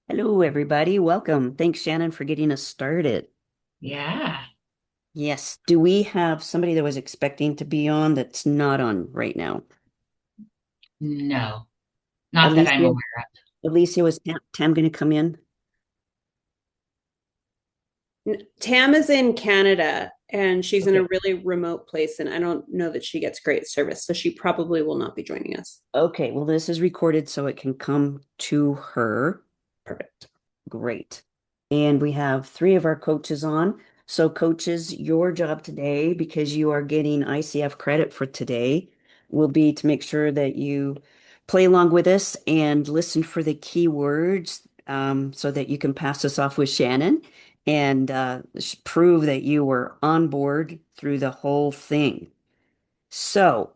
Hello, everybody. Welcome. Thanks, Shannon, for getting us started. Yeah. Yes. Do we have somebody that was expecting to be on that's not on right now? No, not that I'm Alicia, aware of. Alicia, was Tam going to come in? Tam is in Canada and she's in a Okay. really remote place, and I don't know that she gets great service, so she probably will not be joining us. Okay. Well, this is recorded so it can come to her. Perfect. Great. And we have three of our coaches on. So, coaches, your job today, because you are getting ICF credit for today, will be to make sure that you play along with us and listen for the key words so that you can pass this off with Shannon and prove that you were on board through the whole thing. So,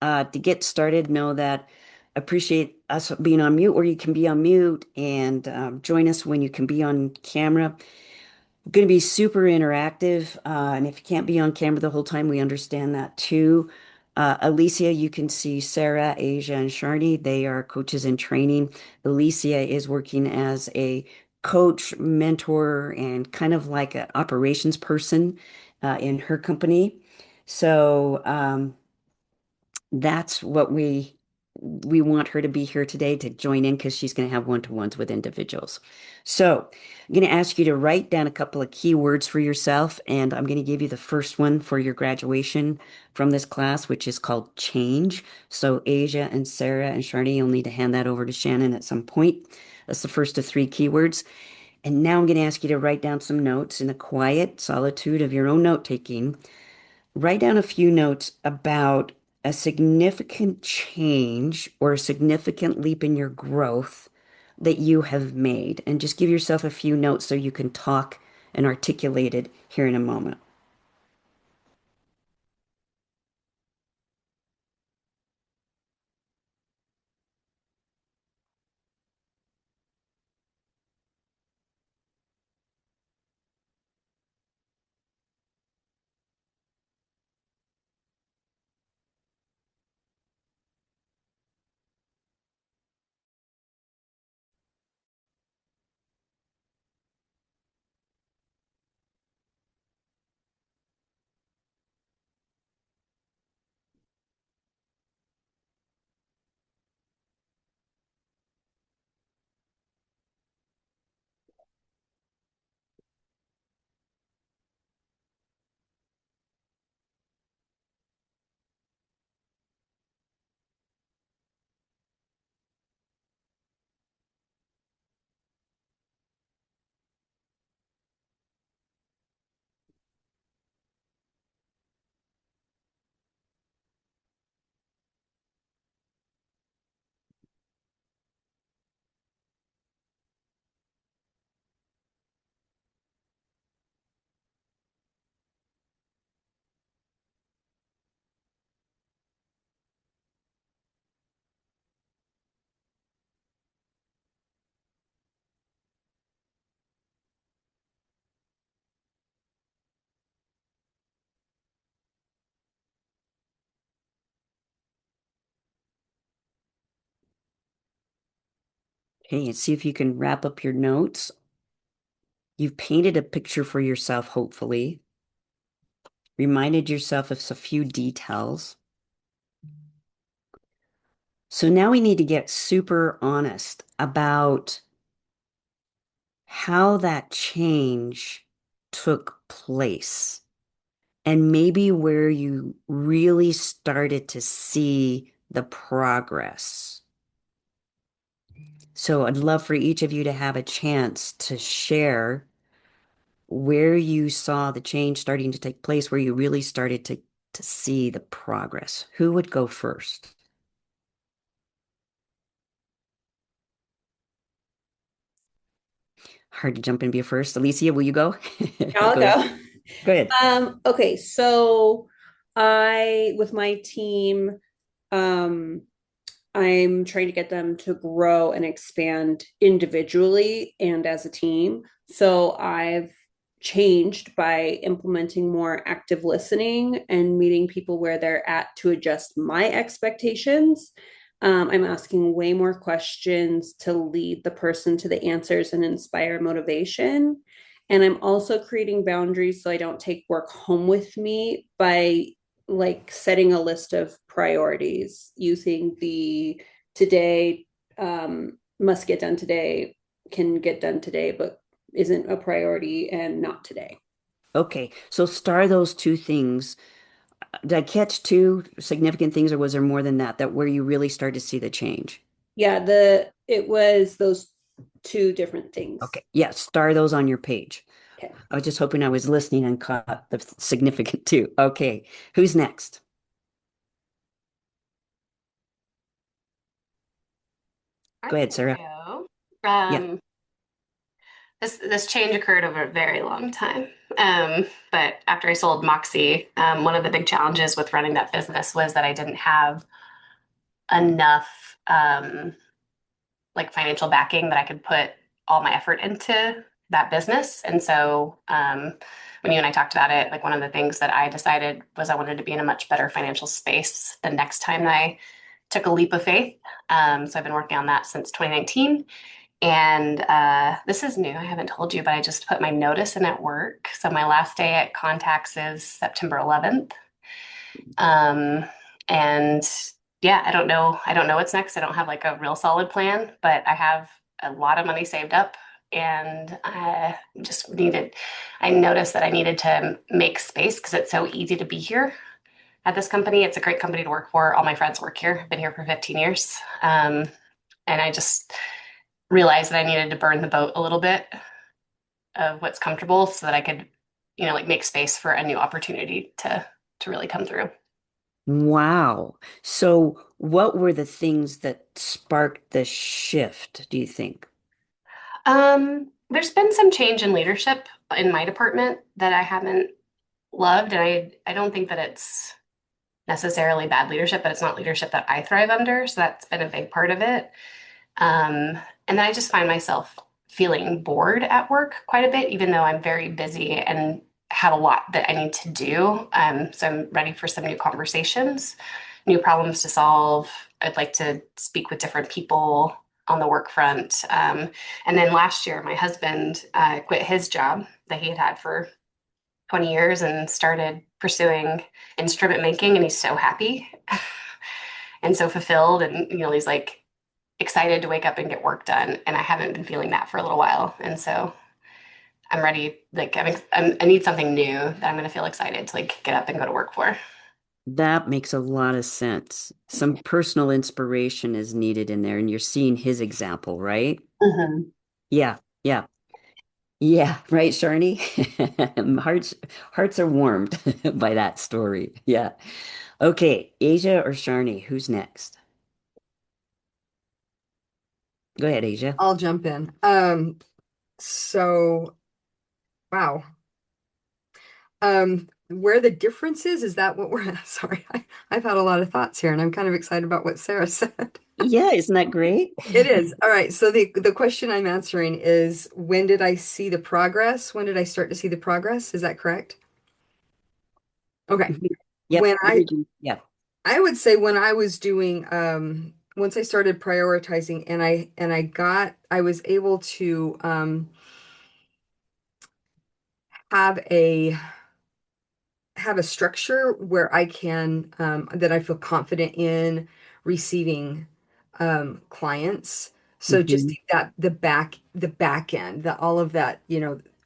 to get started, know that appreciate us being on mute, or you can be on mute and join us when you can be on camera. Going to be super interactive, and if you can't be on camera the whole time, we understand that too. Alicia, you can see Sarah, Asia, and Sharni. They are coaches in training. Alicia is working as a coach, mentor, and kind of like an operations person in her company. So, that's what we want her to be here today to join in because she's going to have one-to-ones with individuals. So I'm going to ask you to write down a couple of keywords for yourself, and I'm going to give you the first one for your graduation from this class, which is called change. So Asia and Sarah and Sharni, you'll need to hand that over to Shannon at some point. That's the first of three keywords. And now I'm going to ask you to write down some notes in the quiet solitude of your own note taking. Write down a few notes about a significant change or a significant leap in your growth that you have made, and just give yourself a few notes so you can talk and articulate it here in a moment. Okay, and see if you can wrap up your notes. You've painted a picture for yourself, hopefully, reminded yourself of a few details. So now we need to get super honest about how that change took place, and maybe where you really started to see the progress. So I'd love for each of you to have a chance to share where you saw the change starting to take place, where you really started to see the progress. Who would go first? Hard to jump in and be first. Alicia, will you go? I'll Go ahead. go. Go ahead. Okay, so I, with my team, um, I'm trying to get them to grow and expand individually and as a team. So I've changed by implementing more active listening and meeting people where they're at to adjust my expectations. I'm asking way more questions to lead the person to the answers and inspire motivation. And I'm also creating boundaries so I don't take work home with me by like setting a list of priorities using the today, must get done today, can get done today, but isn't a priority and not today. Okay, so star those two things. Did I catch two significant things, or was there more than that, that where you really start to see the change? Yeah, it was those two different things. Okay, yeah, star those on your page. Okay. I was just hoping I was listening and caught the significant two. Okay, who's next? I Go ahead, can Sarah. go. Yeah. Um, this change occurred over a very long time. But after I sold Moxie, one of the big challenges with running that business was that I didn't have enough like financial backing that I could put all my effort into that business. And so when you and I talked about it, like one of the things that I decided was I wanted to be in a much better financial space the next time that I took a leap of faith. So I've been working on that since 2019. And this is new. I haven't told you, but I just put my notice in at work. So my last day at Contacts is September 11th. Um, and yeah, I don't know. I don't know what's next. I don't have like a real solid plan, but I have a lot of money saved up and I just needed, I noticed that I needed to make space because it's so easy to be here at this company. It's a great company to work for. All my friends work here. I've been here for 15 years. And I just realized that I needed to burn the boat a little bit of what's comfortable so that I could, like make space for a new opportunity to really come through. Wow. So, what were the things that sparked the shift, do you think? There's been some change in leadership in my department that I haven't loved, and I don't think that it's necessarily bad leadership, but it's not leadership that I thrive under. So that's been a big part of it. And then I just find myself feeling bored at work quite a bit, even though I'm very busy and have a lot that I need to do. So I'm ready for some new conversations, new problems to solve. I'd like to speak with different people on the work front. And then last year, my husband quit his job that he had had for 20 years and started pursuing instrument making, and he's so happy and so fulfilled. And, he's like, excited to wake up and get work done. And I haven't been feeling that for a little while. And so I'm ready. Like I need something new that I'm going to feel excited to like get up and go to work for. That makes a lot of sense. Some personal inspiration is needed in there, and you're seeing his example, right? Mhm. Yeah, yeah, yeah, right, Sharni? Hearts are warmed by that story. Yeah. Okay, Asia or Sharni, who's next? Go ahead, Asia. I'll jump in. So wow. Where the difference is that what we're sorry, I've had a lot of thoughts here and I'm kind of excited about what Sarah said. Yeah, isn't that great? It is. All right. So the question I'm answering is when did I see the progress? When did I start to see the progress? Is that correct? Okay. Yep. When I Yeah. I would say when I was doing once I started prioritizing and I was able to have a have a structure where I can that I feel confident in receiving clients. So just Hmm. that the back end, that all of that,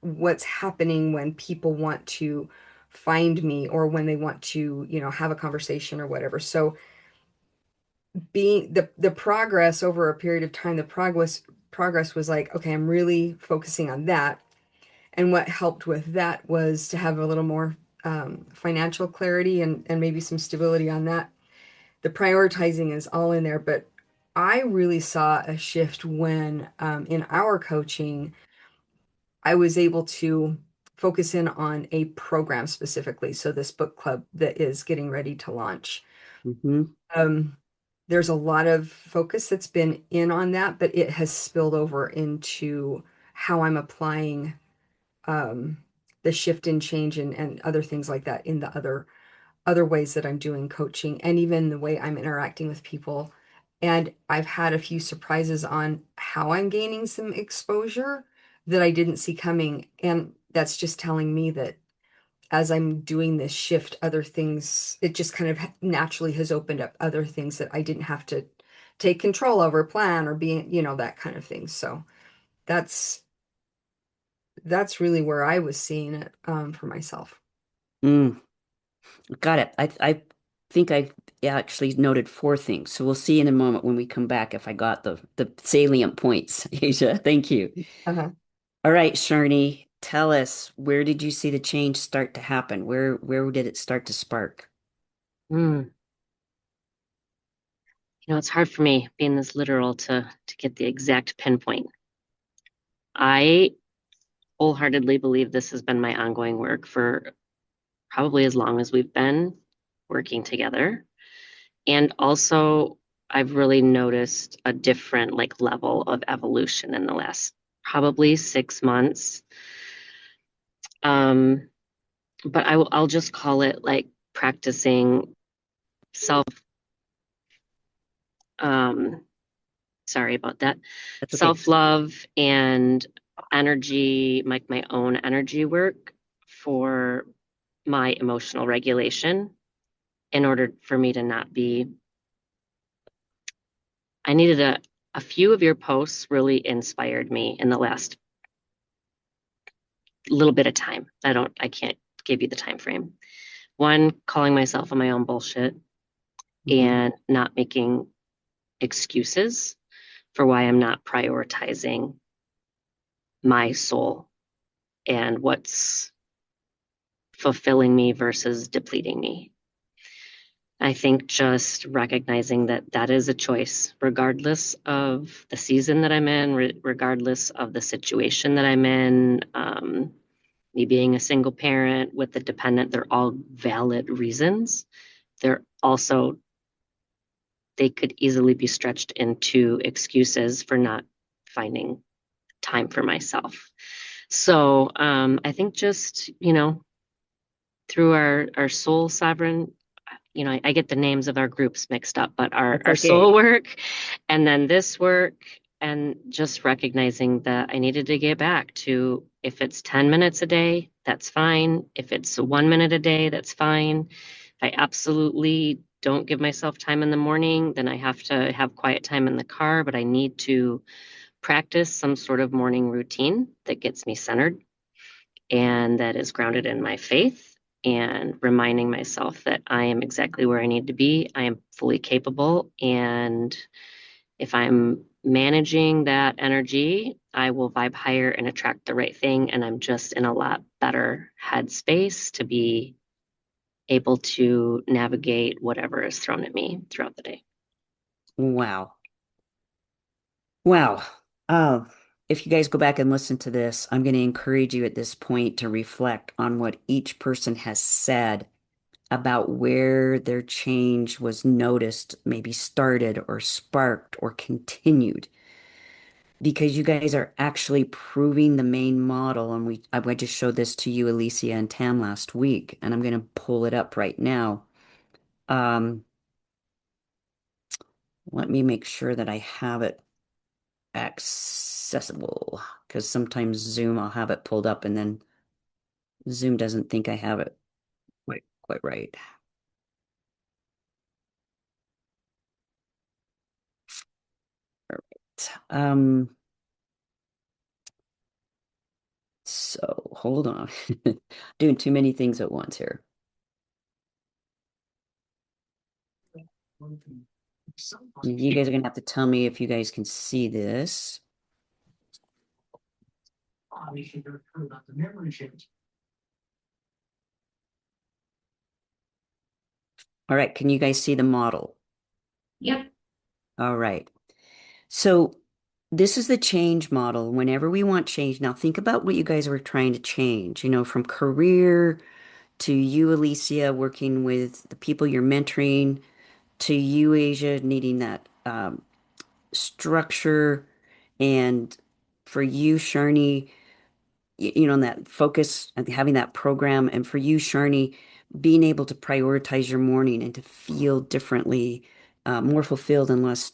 what's happening when people want to find me or when they want to, have a conversation or whatever. So being the progress over a period of time, the progress was like, okay, I'm really focusing on that. And what helped with that was to have a little more financial clarity and maybe some stability on that. The prioritizing is all in there, but I really saw a shift when in our coaching, I was able to focus in on a program specifically. So this book club that is getting ready to launch. Hmm. Um, there's a lot of focus that's been in on that, but it has spilled over into how I'm applying um, the shift and change and other things like that in the other ways that I'm doing coaching and even the way I'm interacting with people And I've had a few surprises on how I'm gaining some exposure that I didn't see coming. And that's just telling me that as I'm doing this shift, other things, it just kind of naturally has opened up other things that I didn't have to take control over, plan, or be, that kind of thing. So that's that's really where I was seeing it for myself. Mm, got it. I think I actually noted four things. So we'll see in a moment when we come back if I got the salient points, Asia. Thank you. Uh-huh. All right, Sharni, tell us, where did you see the change start to happen? Where did it start to spark? Mm. It's hard for me being this literal to get the exact pinpoint. I wholeheartedly believe this has been my ongoing work for probably as long as we've been working together. And also, I've really noticed a different level of evolution in the last probably 6 months. Um, but I'll just call it practicing self, um, sorry about that, That's okay. self-love and energy, my own energy work for my emotional regulation in order for me to not be. I needed a few of your posts really inspired me in the last little bit of time. I can't give you the time frame. One, calling myself on my own bullshit Mhm. and not making excuses for why I'm not prioritizing my soul and what's fulfilling me versus depleting me. I think just recognizing that that is a choice, regardless of the season that I'm in, regardless of the situation that I'm in. Me being a single parent with a dependent, they're all valid reasons. They're also, they could easily be stretched into excuses for not finding time for myself. So I think just, through our soul sovereign, I get the names of our groups mixed up, but our, That's our okay. soul work and then this work, and just recognizing that I needed to get back to, if it's 10 minutes a day, that's fine. If it's 1 minute a day, that's fine. If I absolutely don't give myself time in the morning, then I have to have quiet time in the car, but I need to practice some sort of morning routine that gets me centered and that is grounded in my faith, and reminding myself that I am exactly where I need to be. I am fully capable. And if I'm managing that energy, I will vibe higher and attract the right thing. And I'm just in a lot better headspace to be able to navigate whatever is thrown at me throughout the day. Wow. Wow. Uh, if you guys go back and listen to this, I'm going to encourage you at this point to reflect on what each person has said about where their change was noticed, maybe started or sparked or continued, because you guys are actually proving the main model. And I just showed this to you, Alicia and Tam, last week, and I'm going to pull it up right now. Um, Let me make sure that I have it accessible, because sometimes Zoom, I'll have it pulled up and then Zoom doesn't think I have it quite right. All right. So hold on. Doing too many things at once here. You guys are gonna have to tell me if you guys can see this. All right, can you guys see the model? Yep. All right. So this is the change model. Whenever we want change, now think about what you guys were trying to change, from career to you, Alicia, working with the people you're mentoring, to you, Asia, needing that structure, and for you, Sharni, that focus and having that program, and for you, Sharni, being able to prioritize your morning and to feel differently, more fulfilled and less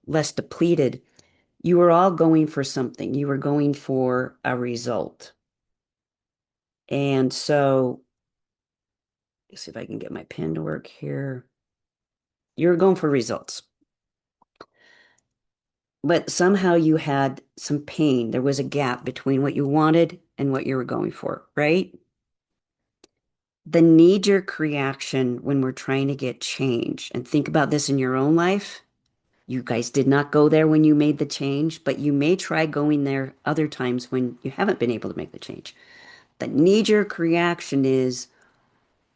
less depleted, you were all going for something. You were going for a result. And so, let's see if I can get my pen to work here. You were going for results. But somehow you had some pain. There was a gap between what you wanted and what you were going for, right? The knee-jerk reaction when we're trying to get change, and think about this in your own life. You guys did not go there when you made the change, but you may try going there other times when you haven't been able to make the change. The knee-jerk reaction is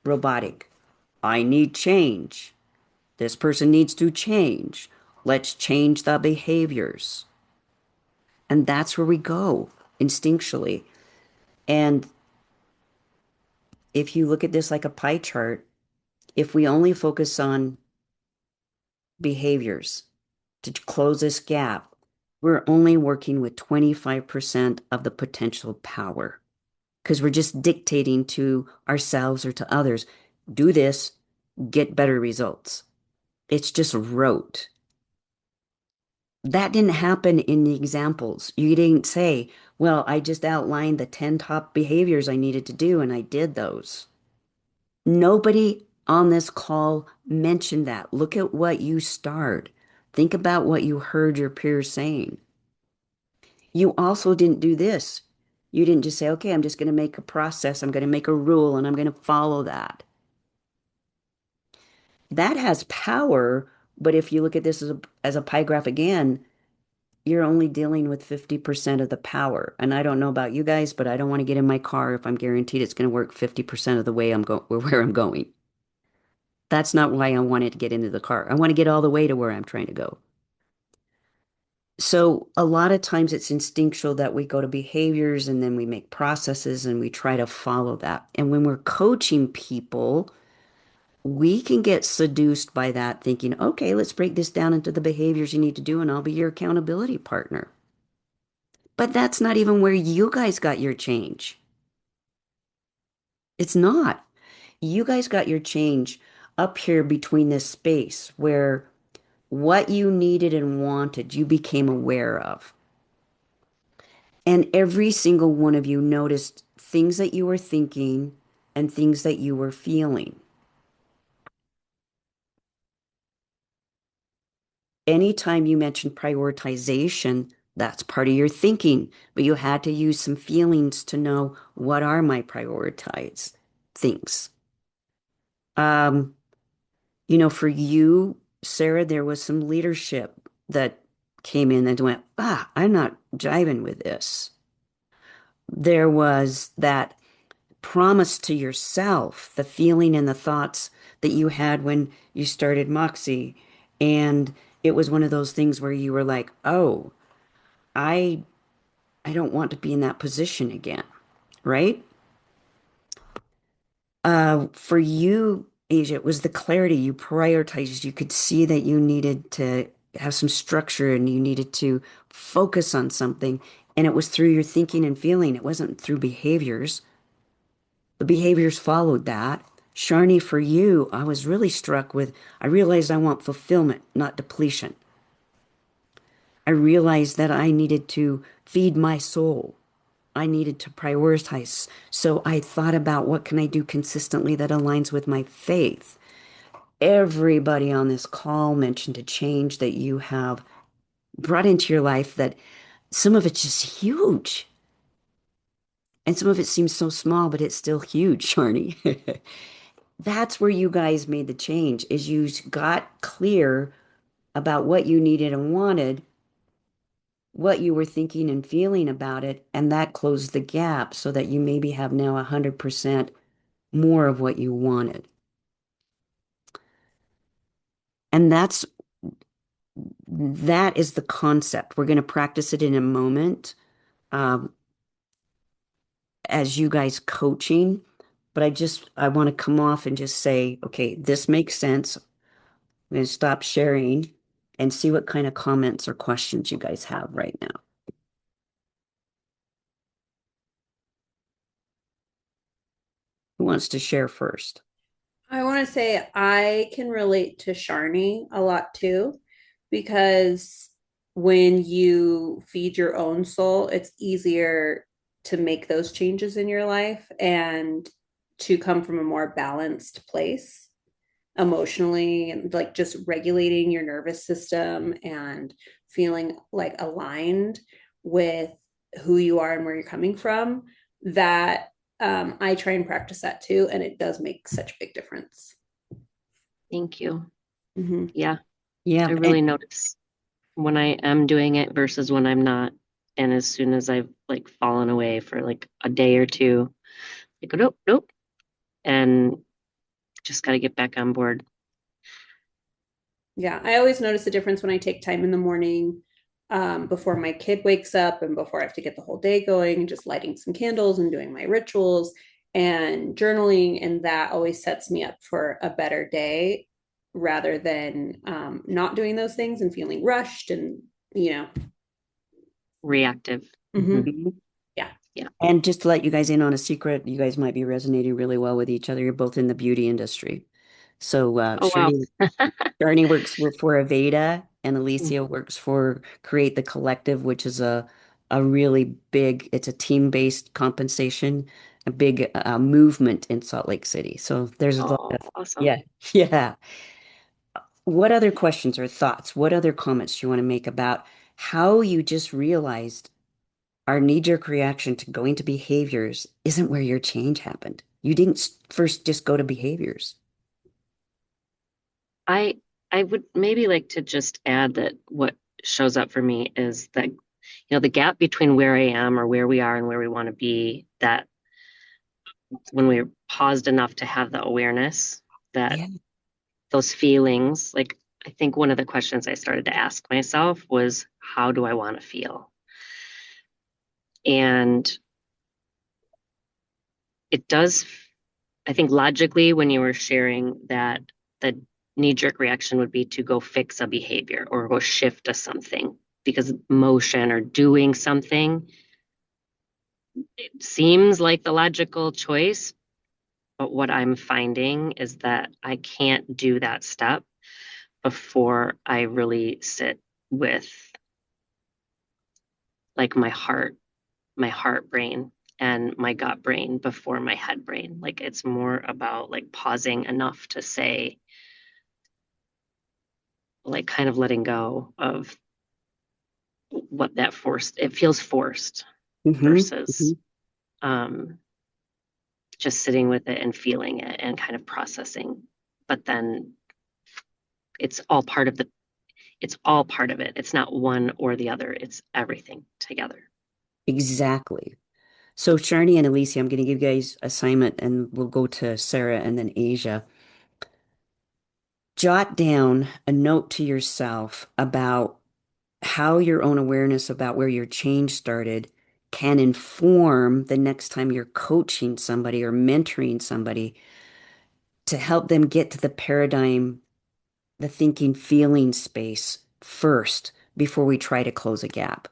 robotic. I need change. This person needs to change. Let's change the behaviors. And that's where we go instinctually. And if you look at this like a pie chart, if we only focus on behaviors to close this gap, we're only working with 25% of the potential power because we're just dictating to ourselves or to others, do this, get better results. It's just rote. That didn't happen in the examples. You didn't say, well, I just outlined the 10 top behaviors I needed to do and I did those. Nobody on this call mentioned that. Look at what you starred. Think about what you heard your peers saying. You also didn't do this. You didn't just say, okay, I'm just going to make a process, I'm going to make a rule, and I'm going to follow that. That has power, but if you look at this as a pie graph again, you're only dealing with 50% of the power. And I don't know about you guys, but I don't want to get in my car if I'm guaranteed it's going to work 50% of the way where I'm going. That's not why I wanted to get into the car. I want to get all the way to where I'm trying to go. So a lot of times it's instinctual that we go to behaviors and then we make processes and we try to follow that. And when we're coaching people, we can get seduced by that thinking, okay, let's break this down into the behaviors you need to do and I'll be your accountability partner. But that's not even where you guys got your change. It's not. You guys got your change up here between this space where what you needed and wanted, you became aware of. And every single one of you noticed things that you were thinking and things that you were feeling. Anytime you mentioned prioritization, that's part of your thinking, but you had to use some feelings to know what are my prioritized things. Um, for you, Sarah, there was some leadership that came in and went, I'm not jiving with this. There was that promise to yourself, the feeling and the thoughts that you had when you started Moxie. And it was one of those things where you were like, oh, I don't want to be in that position again, right? For you, Asia, it was the clarity you prioritized. You could see that you needed to have some structure and you needed to focus on something. And it was through your thinking and feeling. It wasn't through behaviors. The behaviors followed that. Sharni, for you, I was really struck with, I realized I want fulfillment, not depletion. I realized that I needed to feed my soul. I needed to prioritize. So I thought about what can I do consistently that aligns with my faith. Everybody on this call mentioned a change that you have brought into your life that some of it's just huge. And some of it seems so small, but it's still huge, Sharni. That's where you guys made the change, is you got clear about what you needed and wanted, what you were thinking and feeling about it, and that closed the gap so that you maybe have now 100% more of what you wanted. And that is the concept. We're going to practice it in a moment um, as you guys coaching. But I want to come off and just say, okay, this makes sense. I'm going to stop sharing and see what kind of comments or questions you guys have right now. Who wants to share first? I want to say I can relate to Sharni a lot too, because when you feed your own soul, it's easier to make those changes in your life and to come from a more balanced place emotionally, and like just regulating your nervous system and feeling like aligned with who you are and where you're coming from. That I try and practice that too, and it does make such a big difference. Thank you. Mm-hmm. Yeah, Yeah. I really notice when I am doing it versus when I'm not. And as soon as I've like fallen away for like a day or two, I go, nope, nope. And just got to get back on board. Yeah, I always notice the difference when I take time in the morning, before my kid wakes up and before I have to get the whole day going, just lighting some candles and doing my rituals and journaling. And that always sets me up for a better day rather than not doing those things and feeling rushed and, you know. Reactive. Mhm. Yeah. Yeah. And just to let you guys in on a secret, you guys might be resonating really well with each other. You're both in the beauty industry. So Oh, wow. Sharni works for Aveda, and Mm. Alicia works for Create the Collective, which is a really big, it's a team-based compensation, a big movement in Salt Lake City. So there's a lot Oh, of, awesome. yeah, yeah. What other questions or thoughts? What other comments do you want to make about how you just realized our knee-jerk reaction to going to behaviors isn't where your change happened? You didn't first just go to behaviors. I I would maybe like to just add that what shows up for me is that, the gap between where I am or where we are and where we want to be, that when we're paused enough to have the awareness that Yeah. those feelings, like I think one of the questions I started to ask myself was, how do I want to feel? And it does, I think logically, when you were sharing that the knee-jerk reaction would be to go fix a behavior or go shift to something because motion or doing something, it seems like the logical choice. But what I'm finding is that I can't do that step before I really sit with like my heart brain and my gut brain before my head brain. Like it's more about like pausing enough to say, like kind of letting go of what that forced, it feels forced versus um, just sitting with it and feeling it and kind of processing. But then it's all part of it's all part of it. It's not one or the other, it's everything together. Exactly. So Sharni and Alicia, I'm going to give you guys assignment and we'll go to Sarah and then Asia. Jot down a note to yourself about how your own awareness about where your change started can inform the next time you're coaching somebody or mentoring somebody to help them get to the paradigm, the thinking, feeling space first before we try to close a gap.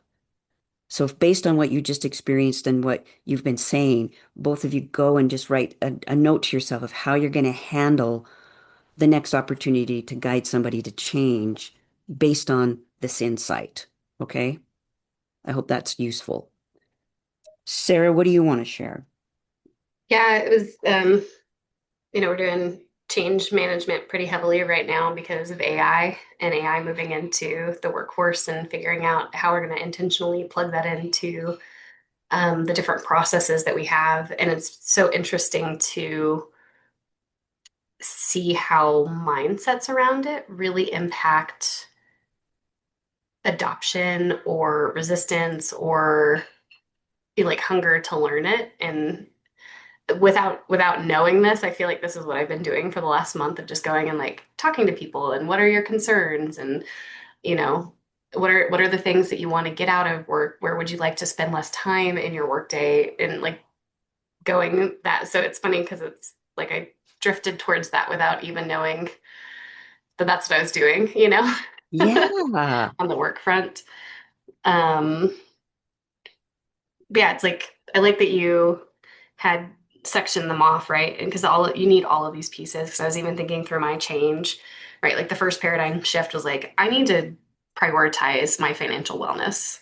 So if based on what you just experienced and what you've been saying, both of you go and just write a note to yourself of how you're going to handle the next opportunity to guide somebody to change based on this insight. Okay? I hope that's useful. Sarah, what do you want to share? Yeah, it was, we're doing change management pretty heavily right now because of AI and AI moving into the workforce and figuring out how we're going to intentionally plug that into the different processes that we have. And it's so interesting to see how mindsets around it really impact adoption or resistance or like hunger to learn it. And without knowing this, I feel like this is what I've been doing for the last month of just going and like talking to people and what are your concerns and you know what are the things that you want to get out of work, where would you like to spend less time in your workday, and like going that. So it's funny because it's like I drifted towards that without even knowing that that's what I was doing, Yeah. on the work front. um yeah, it's like I like that you had sectioned them off, right? And because all you need all of these pieces. Because I was even thinking through my change, right? Like the first paradigm shift was like, I need to prioritize my financial wellness,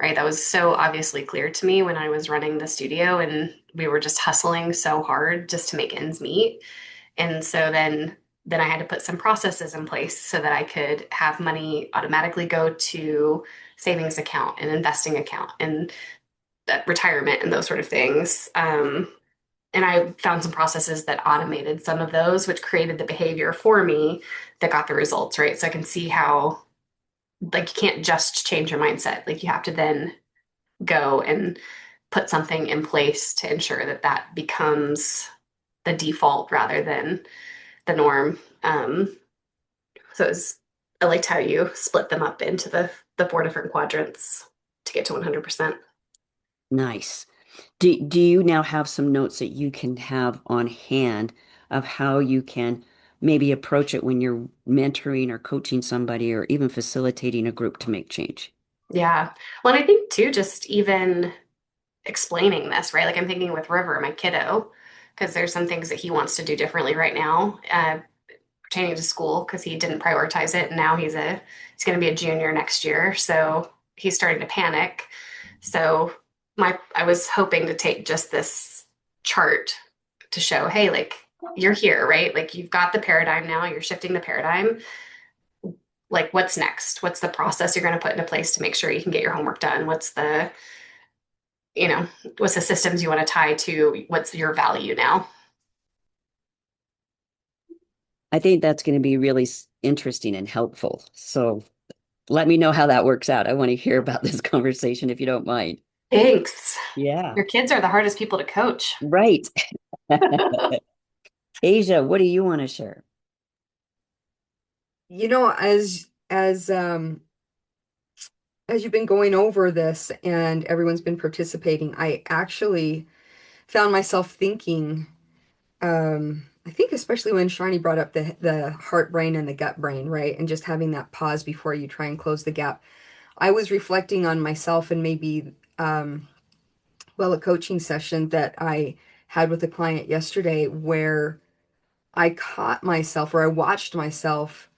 right? That was so obviously clear to me when I was running the studio and we were just hustling so hard just to make ends meet. And so then I had to put some processes in place so that I could have money automatically go to savings account and investing account and retirement and those sort of things. And I found some processes that automated some of those, which created the behavior for me that got the results, right? So I can see how, like, you can't just change your mindset. Like, you have to then go and put something in place to ensure that that becomes the default rather than the norm. So it's, I liked how you split them up into the four different quadrants to get to 100%. Nice. Do you now have some notes that you can have on hand of how you can maybe approach it when you're mentoring or coaching somebody or even facilitating a group to make change? Yeah. Well, and I think too, just even explaining this, right? Like, I'm thinking with River, my kiddo, because there's some things that he wants to do differently right now, pertaining to school, because he didn't prioritize it. And now he's going to be a junior next year. So he's starting to panic. So I was hoping to take just this chart to show, hey, like, you're here, right? Like, you've got the paradigm now, you're shifting the paradigm. Like, what's next? What's the process you're going to put into place to make sure you can get your homework done? You know, what's the systems you want to tie to? What's your value now? I think that's going to be really interesting and helpful. So let me know how that works out. I want to hear about this conversation if you don't mind. Thanks. Yeah, Your kids are the hardest people to coach. right. Asia, what do you want to share? You know, as you've been going over this and everyone's been participating, I actually found myself thinking, I think especially when Sharni brought up the heart brain and the gut brain, right? And just having that pause before you try and close the gap. I was reflecting on myself and maybe a coaching session that I had with a client yesterday where I caught myself or I watched myself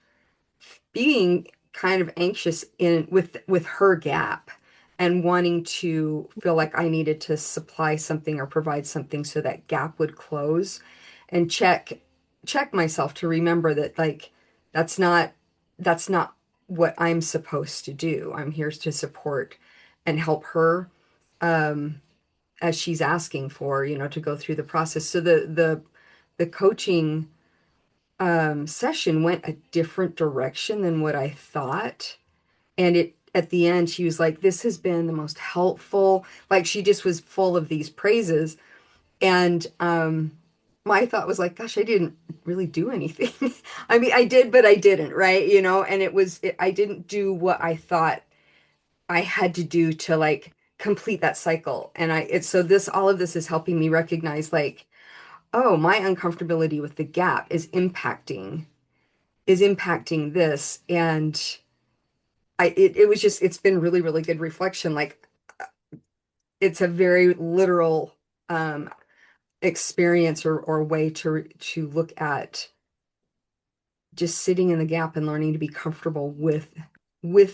being kind of anxious in with her gap and wanting to feel like I needed to supply something or provide something so that gap would close and check myself to remember that, like, that's not that's not what I'm supposed to do. I'm here to support and help her as she's asking for, to go through the process. So the coaching session went a different direction than what I thought. And it at the end, she was like, "This has been the most helpful." Like, she just was full of these praises. And my thought was like, "Gosh, I didn't really do anything." I mean, I did, but I didn't, right? And I didn't do what I thought I had to do to, like, complete that cycle. And it's so this all of this is helping me recognize, like, oh, my uncomfortability with the gap is impacting this. And it was just, it's been really, really good reflection. Like, it's a very literal experience or way to look at just sitting in the gap and learning to be comfortable with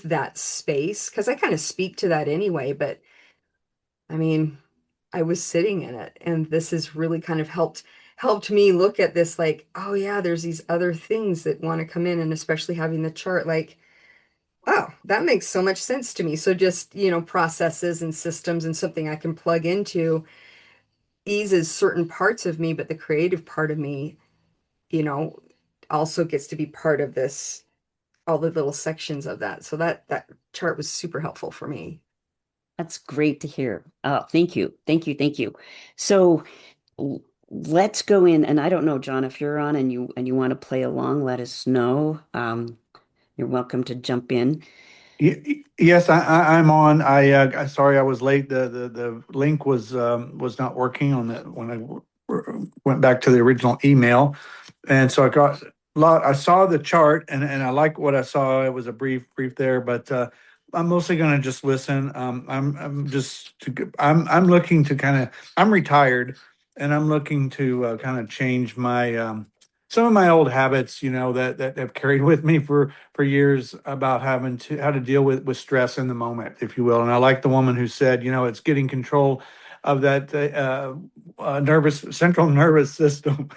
that space, because I kind of speak to that anyway. But I mean, I was sitting in it, and this has really kind of helped me look at this, like, oh yeah, there's these other things that want to come in. And especially having the chart, like, oh, that makes so much sense to me. So just, processes and systems and something I can plug into eases certain parts of me, but the creative part of me, you know, also gets to be part of this, all the little sections of that. So that chart was super helpful for me. That's great to hear. Oh, thank you. Thank you. Thank you. So let's go in, and I don't know, John, if you're on and you want to play along, let us know. You're welcome to jump in. Yes, I'm on. Sorry I was late. The link was not working on that when went back to the original email, and so I got a lot. I saw the chart, and I like what I saw. It was a brief there, but I'm mostly going to just listen. I'm looking to kind of, I'm retired, and I'm looking to kind of change my some of my old habits, that have carried with me for years about how to deal with stress in the moment, if you will. And I like the woman who said, it's getting control of that nervous central nervous system.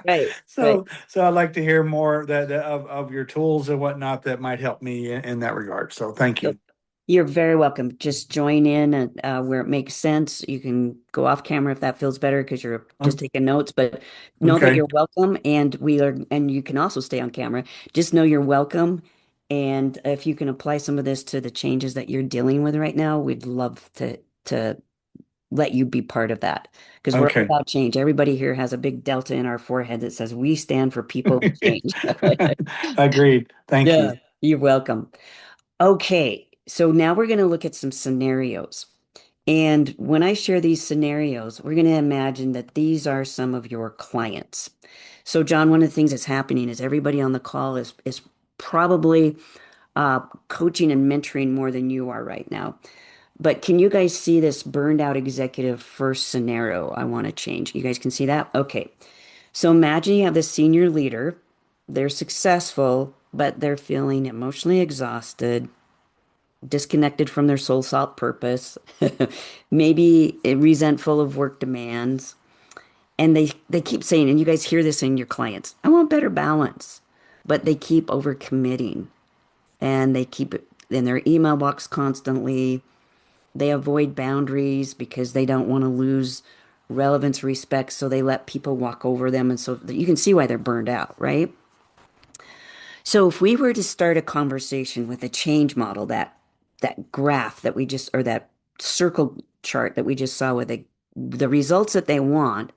Right, right. So I'd like to hear more of your tools and whatnot that might help me in that regard. So thank So you. you're very welcome. Just join in and, where it makes sense. You can go off camera if that feels better because you're just taking notes, but know that Okay. you're welcome. And you can also stay on camera. Just know you're welcome. And if you can apply some of this to the changes that you're dealing with right now, we'd love to let you be part of that because we're all Okay. about change. Everybody here has a big delta in our forehead that says we stand for people who change. Agreed. Thank Yeah, you. you're welcome. Okay, so now we're going to look at some scenarios. And when I share these scenarios, we're going to imagine that these are some of your clients. So, John, one of the things that's happening is everybody on the call is probably coaching and mentoring more than you are right now. But can you guys see this burned out executive first scenario I want to change? You guys can see that? Okay. So imagine you have this senior leader. They're successful, but they're feeling emotionally exhausted, disconnected from their soul salt purpose, maybe resentful of work demands. And they keep saying, and you guys hear this in your clients, I want better balance. But they keep overcommitting and they keep it in their email box constantly. They avoid boundaries because they don't want to lose relevance, respect, so they let people walk over them. And so you can see why they're burned out, right? So if we were to start a conversation with a change model, that graph that we just, or that circle chart that we just saw with the results that they want,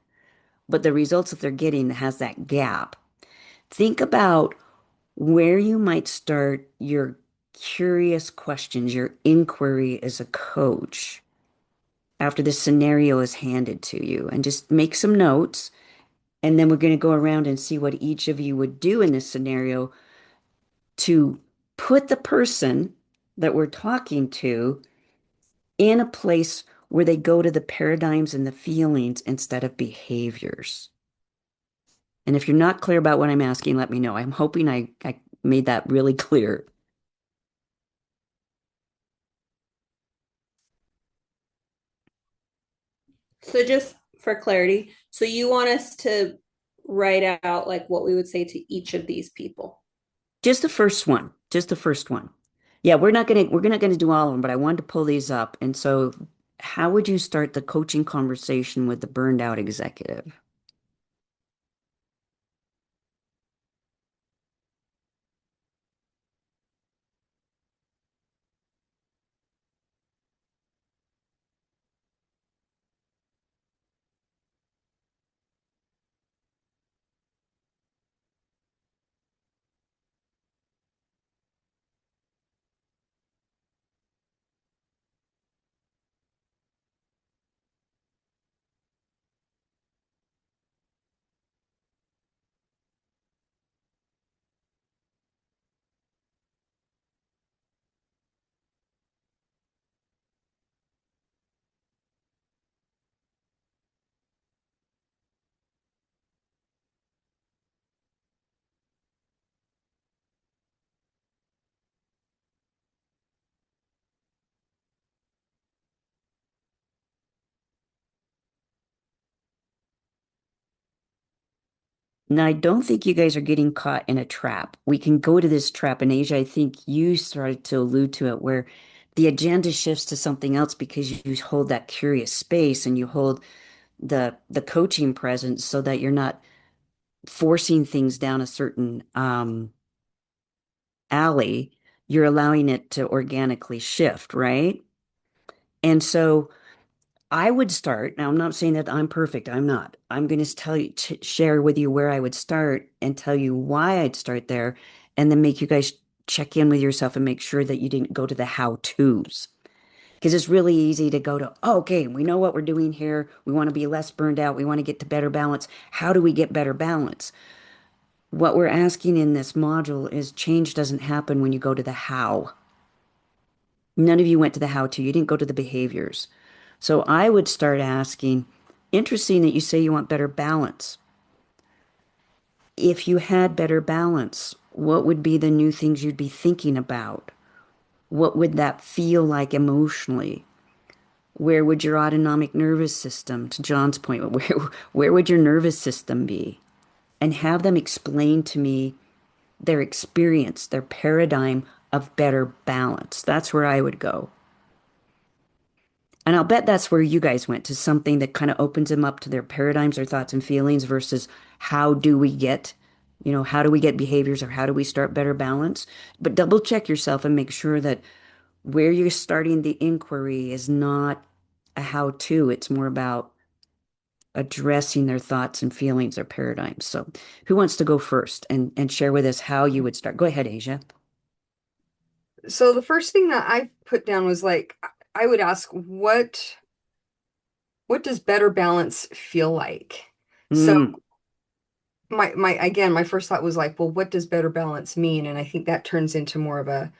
but the results that they're getting has that gap. Think about where you might start your curious questions, your inquiry as a coach after this scenario is handed to you, and just make some notes. And then we're going to go around and see what each of you would do in this scenario to put the person that we're talking to in a place where they go to the paradigms and the feelings instead of behaviors. And if you're not clear about what I'm asking, let me know. I'm hoping I made that really clear. So just for clarity, so you want us to write out like what we would say to each of these people. Just the first one. Just the first one. Yeah, we're not gonna do all of them, but I wanted to pull these up. And so how would you start the coaching conversation with the burned out executive? Now, I don't think you guys are getting caught in a trap. We can go to this trap. In Asia, I think you started to allude to it, where the agenda shifts to something else because you hold that curious space and you hold the coaching presence so that you're not forcing things down a certain alley. You're allowing it to organically shift, right? And so I would start. Now, I'm not saying that I'm perfect. I'm not. I'm going to share with you where I would start and tell you why I'd start there, and then make you guys check in with yourself and make sure that you didn't go to the how-tos. Because it's really easy to go to, oh, okay, we know what we're doing here. We want to be less burned out. We want to get to better balance. How do we get better balance? What we're asking in this module is change doesn't happen when you go to the how. None of you went to the how to. You didn't go to the behaviors. So I would start asking, interesting that you say you want better balance. if you had better balance, what would be the new things you'd be thinking about? What would that feel like emotionally? Where would your autonomic nervous system, to John's point, where would your nervous system be? And have them explain to me their experience, their paradigm of better balance. That's where I would go. And I'll bet that's where you guys went to something that kind of opens them up to their paradigms, their thoughts and feelings versus how do we get, how do we get behaviors or how do we start better balance? But double check yourself and make sure that where you're starting the inquiry is not a how to, it's more about addressing their thoughts and feelings or paradigms. So, who wants to go first and share with us how you would start? Go ahead, Asia. So the first thing that I put down was like, I would ask, what does better balance feel like? So Mm, my first thought was like, well, what does better balance mean? And I think that turns into more of a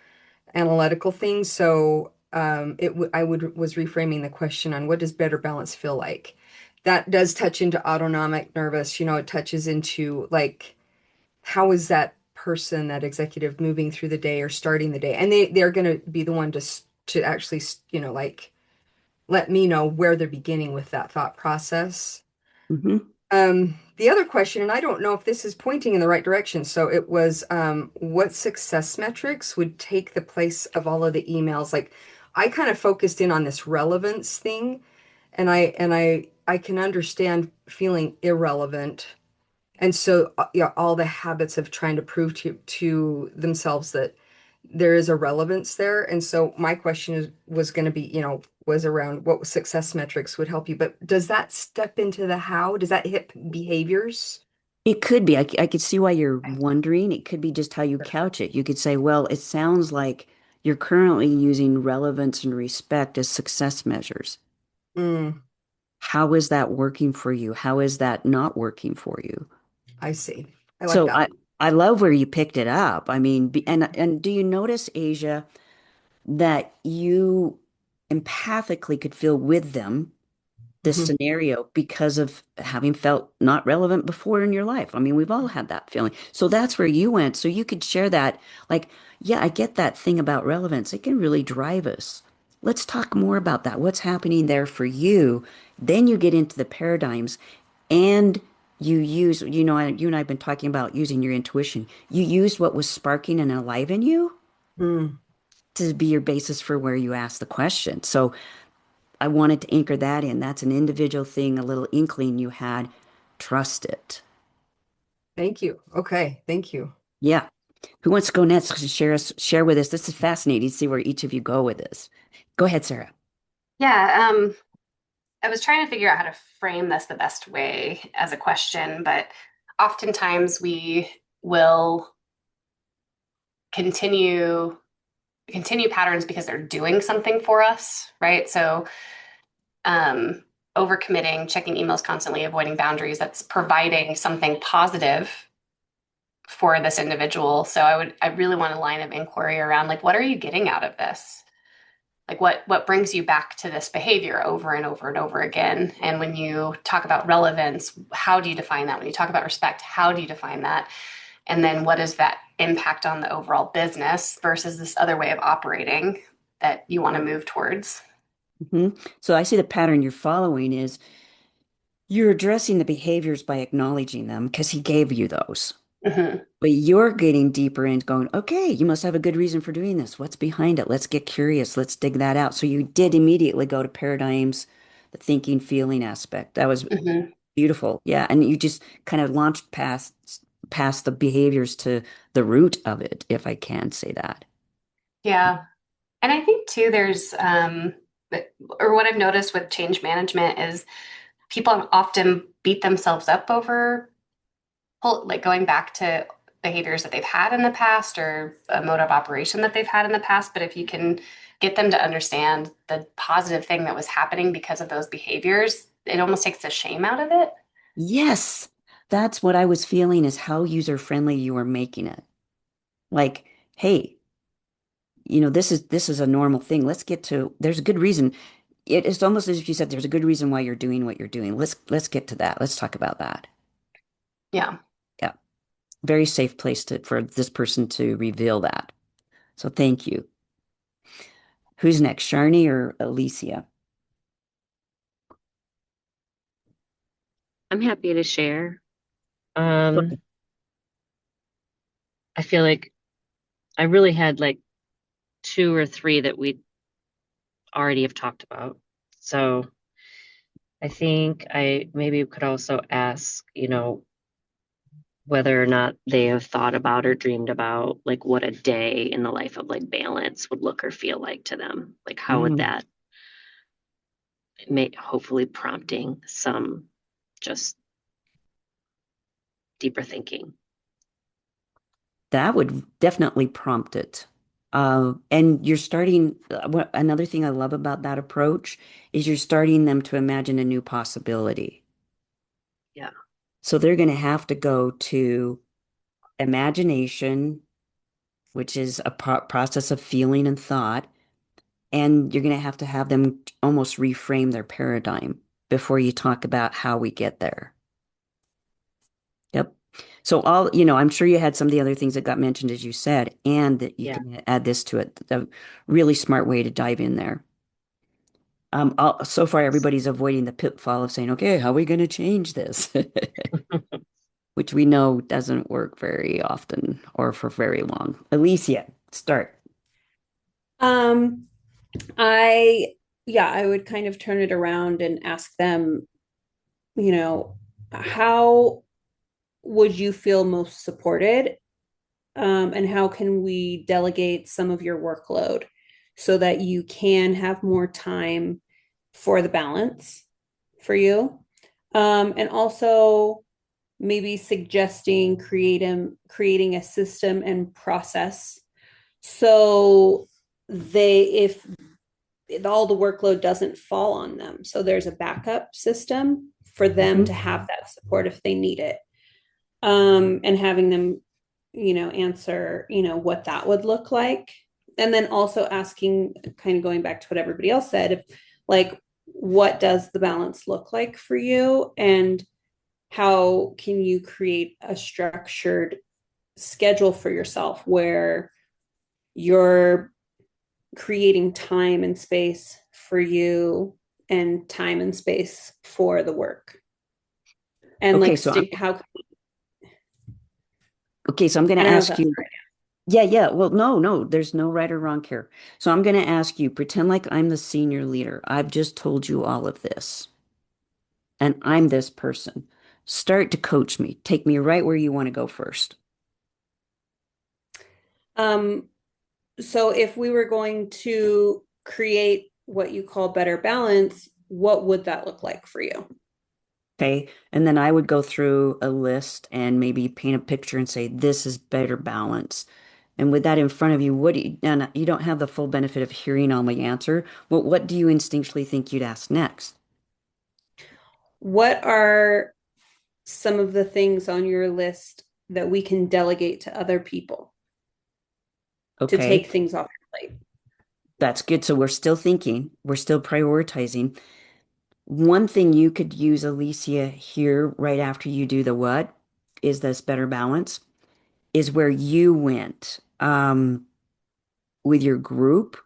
analytical thing. So I would was reframing the question on what does better balance feel like? That does touch into autonomic nervous, it touches into like how is that person, that executive moving through the day or starting the day? And they're going to be the one to actually, like let me know where they're beginning with that thought process. hmm The other question, and I don't know if this is pointing in the right direction. So it was, what success metrics would take the place of all of the emails? Like I kind of focused in on this relevance thing, and I can understand feeling irrelevant. And so, yeah, all the habits of trying to prove to themselves that there is a relevance there. And so my question was going to be, was around what success metrics would help you. But does that step into the how? Does that hit behaviors? It could be. I could see why you're wondering. It could be just how you couch it. You could say, well, it sounds like you're currently using relevance and respect as success measures. Mm, How is that working for you? How is that not working for you? I see. I like So that. I love where you picked it up. I mean, and do you notice, Asia, that you empathically could feel with them this Mhm. scenario because of having felt not relevant before in your life. I mean, we've all had that feeling. So that's where you went. So you could share that, like, yeah, I get that thing about relevance. It can really drive us. Let's talk more about that. What's happening there for you? Then you get into the paradigms and you use, you and I have been talking about using your intuition. You used what was sparking and alive in you Mm, to be your basis for where you ask the question. So I wanted to anchor that in. That's an individual thing, a little inkling you had. Trust it. thank you. Okay, thank you. Yeah. Who wants to go next to share with us? This is fascinating to see where each of you go with this. Go ahead, Sarah. Yeah, I was trying to figure out how to frame this the best way as a question, but oftentimes we will continue patterns because they're doing something for us, right? So um, overcommitting, checking emails constantly, avoiding boundaries, that's providing something positive for this individual. So I really want a line of inquiry around like, what are you getting out of this? Like what brings you back to this behavior over and over and over again? And when you talk about relevance, how do you define that? When you talk about respect, how do you define that? And then what is that impact on the overall business versus this other way of operating that you want to move towards? So I see the pattern you're following is you're addressing the behaviors by acknowledging them because he gave you those. Hmm. But you're getting deeper and going, okay, you must have a good reason for doing this. What's behind it? Let's get curious. Let's dig that out. So you did immediately go to paradigms, the thinking, feeling aspect. That was Hmm. beautiful. Yeah. And you just kind of launched past the behaviors to the root of it, if I can say that. Yeah. And I think too, or what I've noticed with change management is people often beat themselves up over like going back to behaviors that they've had in the past or a mode of operation that they've had in the past. But if you can get them to understand the positive thing that was happening because of those behaviors, it almost takes the shame out of it. Yes. That's what I was feeling is how user friendly you were making it. Like, hey, this is a normal thing. Let's get to there's a good reason. It's almost as if you said there's a good reason why you're doing what you're doing. Let's get to that. Let's talk about that. Yeah. Yeah. very safe place for this person to reveal that. So thank you. Who's next, Sharni or Alicia? I'm happy to share. Um, I feel like I really had like two or three that we already have talked about. So I think I maybe could also ask, whether or not they have thought about or dreamed about like what a day in the life of like balance would look or feel like to them. Like how would Mm, that make hopefully prompting some just deeper thinking. that would definitely prompt it. And you're starting, another thing I love about that approach is you're starting them to imagine a new possibility. Yeah. So they're going to have to go to imagination, which is a process of feeling and thought. And you're going to have them almost reframe their paradigm before you talk about how we get there. Yep. So I'm sure you had some of the other things that got mentioned as you said, and that you Yeah. can add this to it. A really smart way to dive in there. So far, everybody's avoiding the pitfall of saying, okay, how are we going to change this? Which we know doesn't work very often or for very long. Alicia, start. Um, I, yeah, I would kind of turn it around and ask them, you know, how would you feel most supported? And how can we delegate some of your workload so that you can have more time for the balance for you? And also maybe suggesting creating a system and process so if all the workload doesn't fall on them, so there's a backup system for them to Mhm. have that support if they need it. And having them, answer, what that would look like. And then also asking, kind of going back to what everybody else said, if, like, what does the balance look like for you? And how can you create a structured schedule for yourself where you're creating time and space for you and time and space for the work? And Okay, like, so I'm how, okay, so I'm going I to don't know if ask that's you. right. Yeah, yeah. Well, no, there's no right or wrong here. So I'm going to ask you, pretend like I'm the senior leader. I've just told you all of this, and I'm this person. Start to coach me. Take me right where you want to go first. Um, so if we were going to create what you call better balance, what would that look like for you? Okay. And then I would go through a list and maybe paint a picture and say, this is better balance. And with that in front of you, and you don't have the full benefit of hearing all my answer, but what do you instinctually think you'd ask next? What are some of the things on your list that we can delegate to other people to take Okay. things off your plate? That's good. So we're still thinking, we're still prioritizing. One thing you could use, Alicia, here right after you do the what is this better balance, is where you went with your group.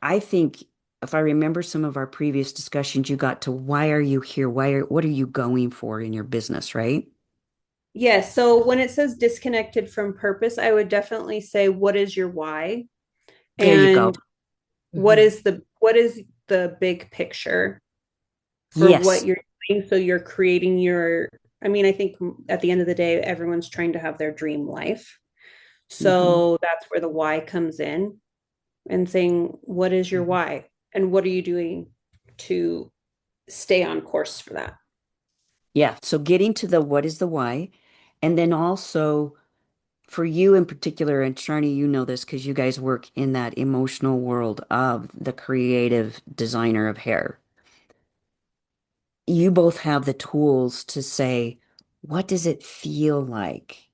I think if I remember some of our previous discussions, you got to why are you here? What are you going for in your business, right? Yes. So when it says disconnected from purpose, I would definitely say, what is your why? There you go. And Mhm. what is the big picture for what Yes. you're doing? So you're creating I mean, I think at the end of the day, everyone's trying to have their dream life. Hmm. So that's where the why comes in, and saying, what is your Mhm. why? And what are you doing to stay on course for that? Yeah. So getting to the what is the why, and then also for you in particular, and Sharni, you know this because you guys work in that emotional world of the creative designer of hair. You both have the tools to say, what does it feel like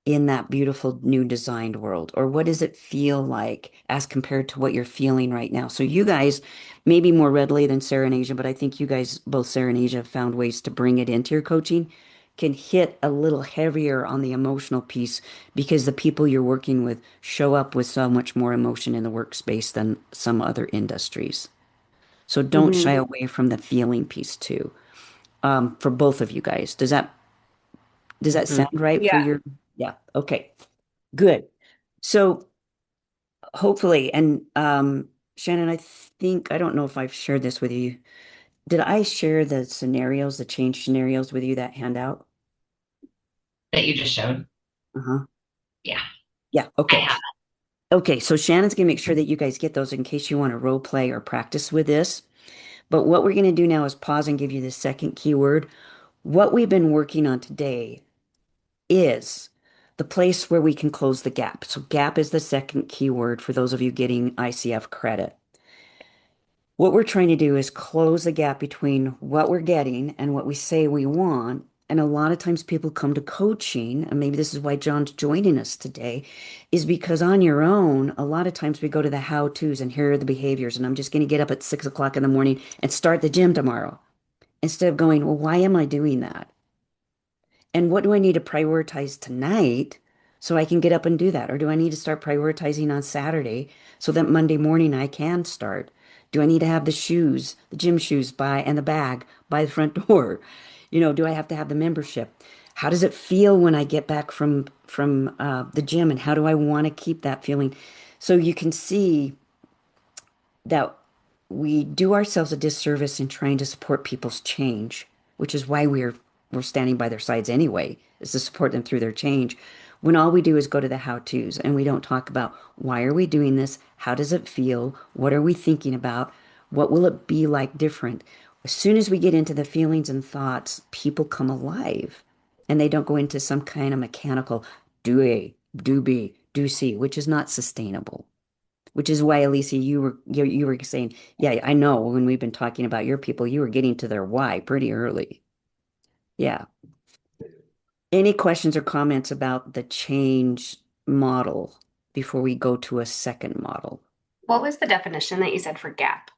in that beautiful new designed world? Or what does it feel like as compared to what you're feeling right now? So you guys, maybe more readily than Sarah and Asia, but I think you guys, both Sarah and Asia, have found ways to bring it into your coaching. can hit a little heavier on the emotional piece because the people you're working with show up with so much more emotion in the workspace than some other industries. So don't shy Mhm. away from the feeling piece too. For both of you guys. Does that Mhm. sound right for Yeah. your, yeah, okay, good. So hopefully, and Shannon, I think, I don't know if I've shared this with you. Did I share the scenarios, the change scenarios with you, that handout? That you just showed. Uh-huh. Yeah, Yeah, I okay. have. Okay, so Shannon's gonna make sure that you guys get those in case you want to role play or practice with this. But what we're gonna do now is pause and give you the second keyword. What we've been working on today is the place where we can close the gap. So gap is the second keyword for those of you getting ICF credit. What we're trying to do is close the gap between what we're getting and what we say we want. And a lot of times people come to coaching, and maybe this is why John's joining us today, is because on your own, a lot of times we go to the how-tos and here are the behaviors, and I'm just going to get up at 6 o'clock in the morning and start the gym tomorrow. Instead of going, well, why am I doing that? And what do I need to prioritize tonight so I can get up and do that? Or do I need to start prioritizing on Saturday so that Monday morning I can start? Do I need to have the shoes, the gym shoes by and the bag by the front door? Do I have to have the membership? How does it feel when I get back from the gym, and how do I want to keep that feeling? So you can see that we do ourselves a disservice in trying to support people's change, which is why we're standing by their sides anyway, is to support them through their change. When all we do is go to the how-tos and we don't talk about why are we doing this? How does it feel? What are we thinking about? What will it be like different? As soon as we get into the feelings and thoughts, people come alive and they don't go into some kind of mechanical do A, do B, do C, which is not sustainable. Which is why, Alicia, you were saying, yeah, I know when we've been talking about your people, you were getting to their why pretty early. Yeah. Any questions or comments about the change model before we go to a second model? What was the definition that you said for gap?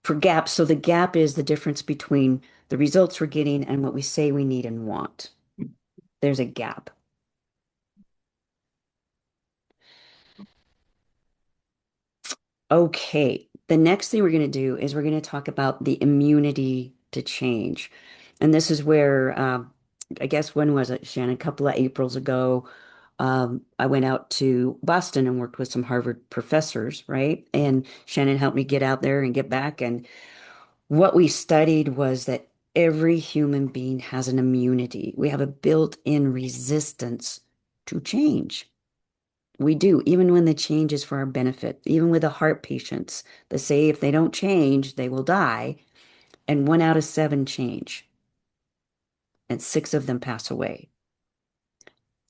For gap, so the gap is the difference between the results we're getting and what we say we need and want. There's a gap. Okay, the next thing we're going to do is we're going to talk about the immunity to change. And this is where, I guess, when was it, Shannon? A couple of Aprils ago, I went out to Boston and worked with some Harvard professors, right? And Shannon helped me get out there and get back. And what we studied was that every human being has an immunity. We have a built-in resistance to change. We do, even when the change is for our benefit, even with the heart patients that say if they don't change, they will die, and 1 out of 7 change, and 6 of them pass away.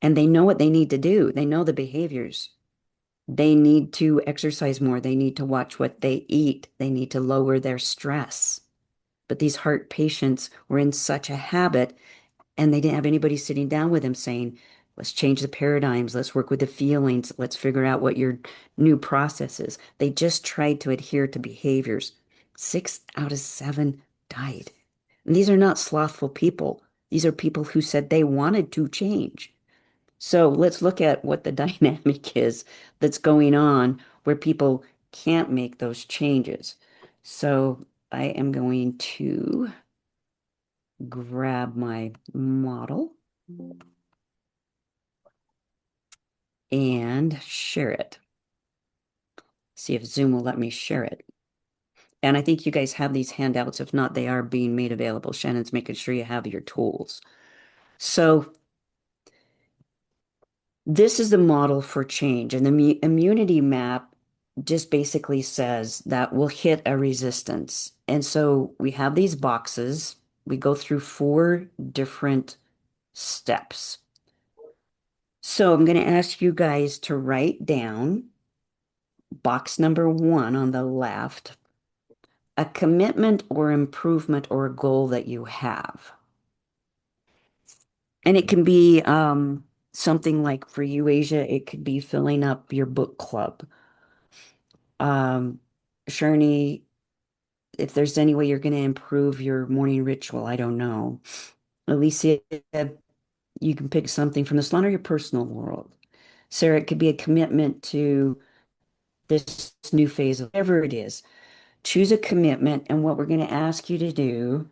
And they know what they need to do. They know the behaviors. They need to exercise more. They need to watch what they eat. They need to lower their stress. But these heart patients were in such a habit, and they didn't have anybody sitting down with them saying, let's change the paradigms. Let's work with the feelings. Let's figure out what your new process is. They just tried to adhere to behaviors. 6 out of 7 died. And these are not slothful people. These are people who said they wanted to change. So let's look at what the dynamic is that's going on where people can't make those changes. So I am going to grab my model and share it. See if Zoom will let me share it. And I think you guys have these handouts. If not, they are being made available. Shannon's making sure you have your tools. So this is the model for change. And the immunity map just basically says that we'll hit a resistance. And so we have these boxes. We go through 4 different steps. So I'm going to ask you guys to write down box number 1 on the left, a commitment or improvement or a goal that you have. And it can be something like for you, Asia, it could be filling up your book club. Um, Sherney, if there's any way you're going to improve your morning ritual, I don't know. Alicia, you can pick something from the salon or your personal world. Sarah, it could be a commitment to this new phase of whatever it is. Choose a commitment, and what we're going to ask you to do,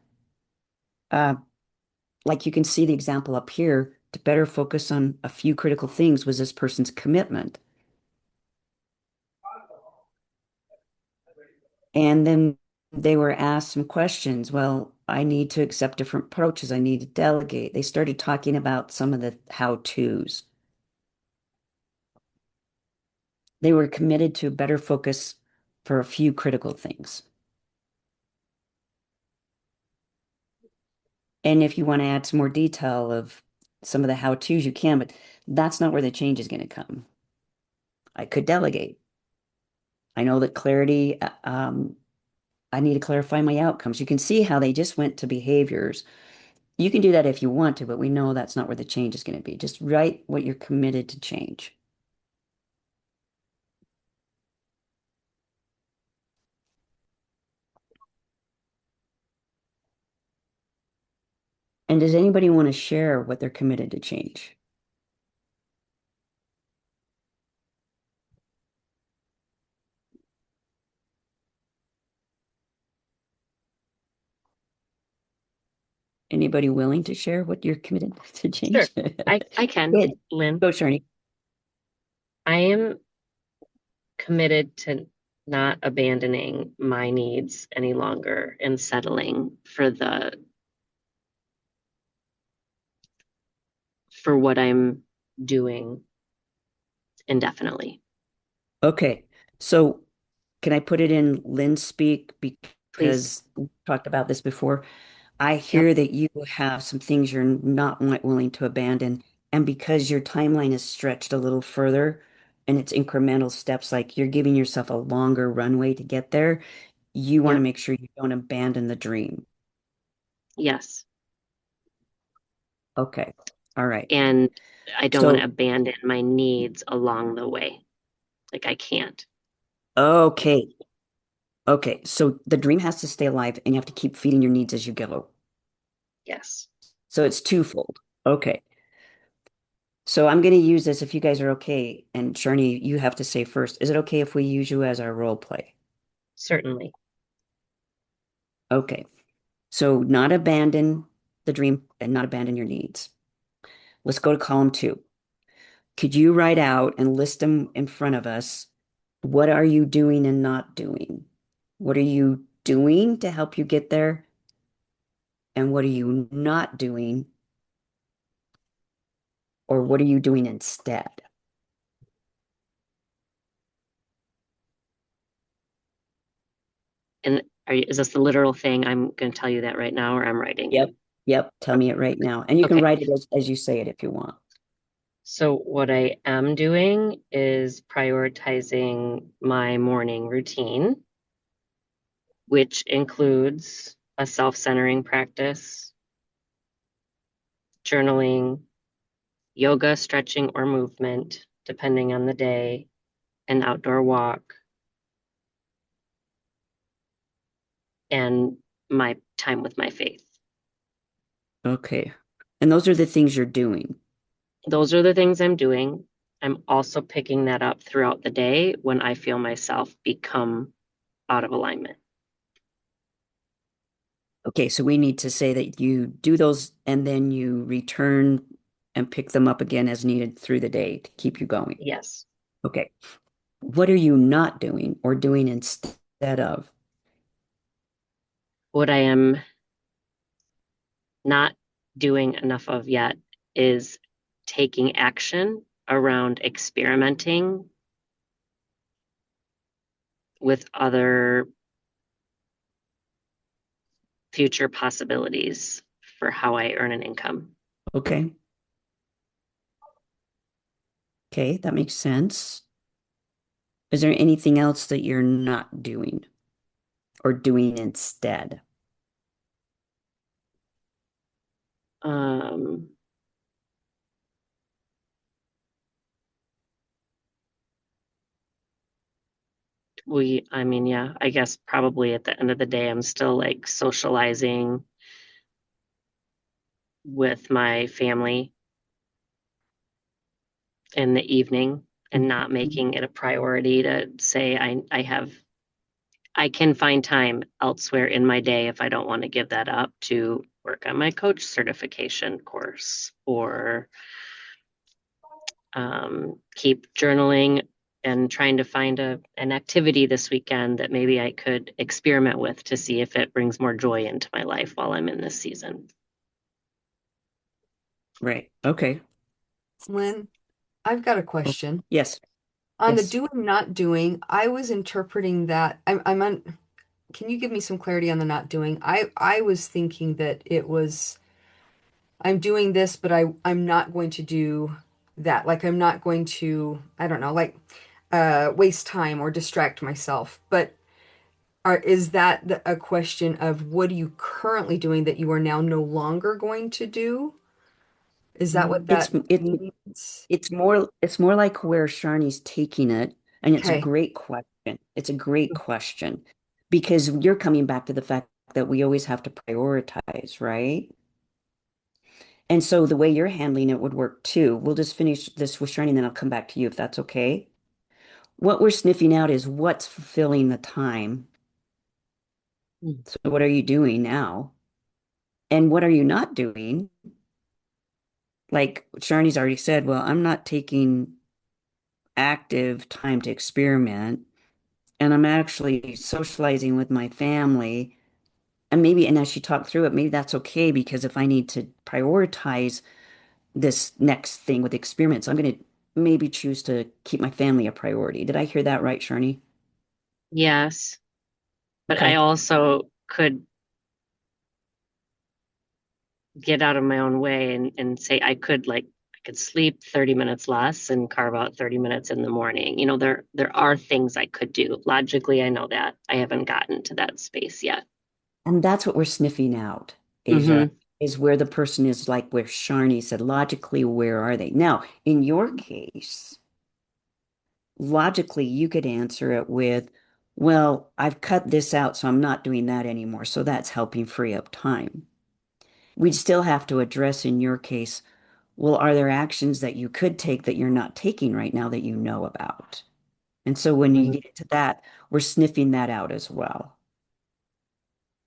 uh, like you can see the example up here, to better focus on a few critical things was this person's commitment. And then they were asked some questions. Well, I need to accept different approaches. I need to delegate. They started talking about some of the how-tos. They were committed to a better focus for a few critical things. And if you want to add some more detail of some of the how-tos, you can, but that's not where the change is going to come. I could delegate. I know that clarity, I need to clarify my outcomes. You can see how they just went to behaviors. You can do that if you want to, but we know that's not where the change is going to be. Just write what you're committed to change. And does anybody want to share what they're committed to change? Anybody willing to share what you're committed to change? Sure. I can, Good. Lynn. Go, Shani. I am committed to not abandoning my needs any longer and settling for what I'm doing indefinitely. Okay. So can I put it in Lynn speak Please. because we talked about this before? I Yep. hear that you have some things you're not willing to abandon. And because your timeline is stretched a little further and it's incremental steps, like you're giving yourself a longer runway to get there, you want to Yep. make sure you don't abandon the dream. Yes. Okay. All right. And I don't want to So, abandon my needs along the way. Like I can't. okay. Okay. So the dream has to stay alive and you have to keep feeding your needs as you go. Yes. So it's twofold. Okay. So I'm going to use this if you guys are okay. And Sharni, you have to say first, is it okay if we use you as our role play? Certainly. Okay. So not abandon the dream and not abandon your needs. Let's go to column 2. Could you write out and list them in front of us? What are you doing and not doing? What are you doing to help you get there? And what are you not doing? Or what are you doing instead? And is this the literal thing? I'm going to tell you that right now, or I'm writing Yep. it. Yep. Tell me it right now. And you can Okay. write it as you say it if you want. So what I am doing is prioritizing my morning routine, which includes a self-centering practice, journaling, yoga, stretching, or movement, depending on the day, an outdoor walk, and my time with my faith. Okay. And those are the things you're doing. Those are the things I'm doing. I'm also picking that up throughout the day when I feel myself become out of alignment. Okay, so we need to say that you do those and then you return and pick them up again as needed through the day to keep you going. Yes. Okay. What are you not doing or doing instead of? What I am not doing enough of yet is taking action around experimenting with other future possibilities for how I earn an income. Okay. Okay, that makes sense. Is there anything else that you're not doing or doing instead? Um, I mean, yeah, I guess probably at the end of the day, I'm still like socializing with my family in the evening and not making it a priority to say I can find time elsewhere in my day if I don't want to give that up to work on my coach certification course or keep journaling and trying to find an activity this weekend that maybe I could experiment with to see if it brings more joy into my life while I'm in this season. Right. Okay. Lynn, I've got a question. Yes. On the Yes. doing, not doing, I was interpreting that I'm on, can you give me some clarity on the not doing? I was thinking that it was I'm doing this, but I'm not going to do that. Like I'm not going to, I don't know, like waste time or distract myself. But is that a question of what are you currently doing that you are now no longer going to do? Is that what It's that it's means? it's more like where Sharni's taking it, and it's a Okay. great question. It's a great question because you're coming back to the fact that we always have to prioritize, right? And so the way you're handling it would work too. We'll just finish this with Sharni, and then I'll come back to you if that's okay. What we're sniffing out is what's fulfilling the time. Mm. So what are you doing now? And what are you not doing? Like Sharni's already said, well, I'm not taking active time to experiment, and I'm actually socializing with my family. And maybe, and as she talked through it, maybe that's okay because if I need to prioritize this next thing with experiments, I'm going to maybe choose to keep my family a priority. Did I hear that right, Sharni? Yes, but I Okay. also could get out of my own way and say I could sleep 30 minutes less and carve out 30 minutes in the morning. You know, there are things I could do. Logically, I know that. I haven't gotten to that space yet. And that's what we're sniffing out, Asia, Mm-hmm. is where the person is like where Sharni said, logically, where are they? Now, in your case, logically, you could answer it with, well, I've cut this out, so I'm not doing that anymore. So that's helping free up time. We'd still have to address in your case, well, are there actions that you could take that you're not taking right now that you know about? And so when you Mm-hmm. get into that, we're sniffing that out as well.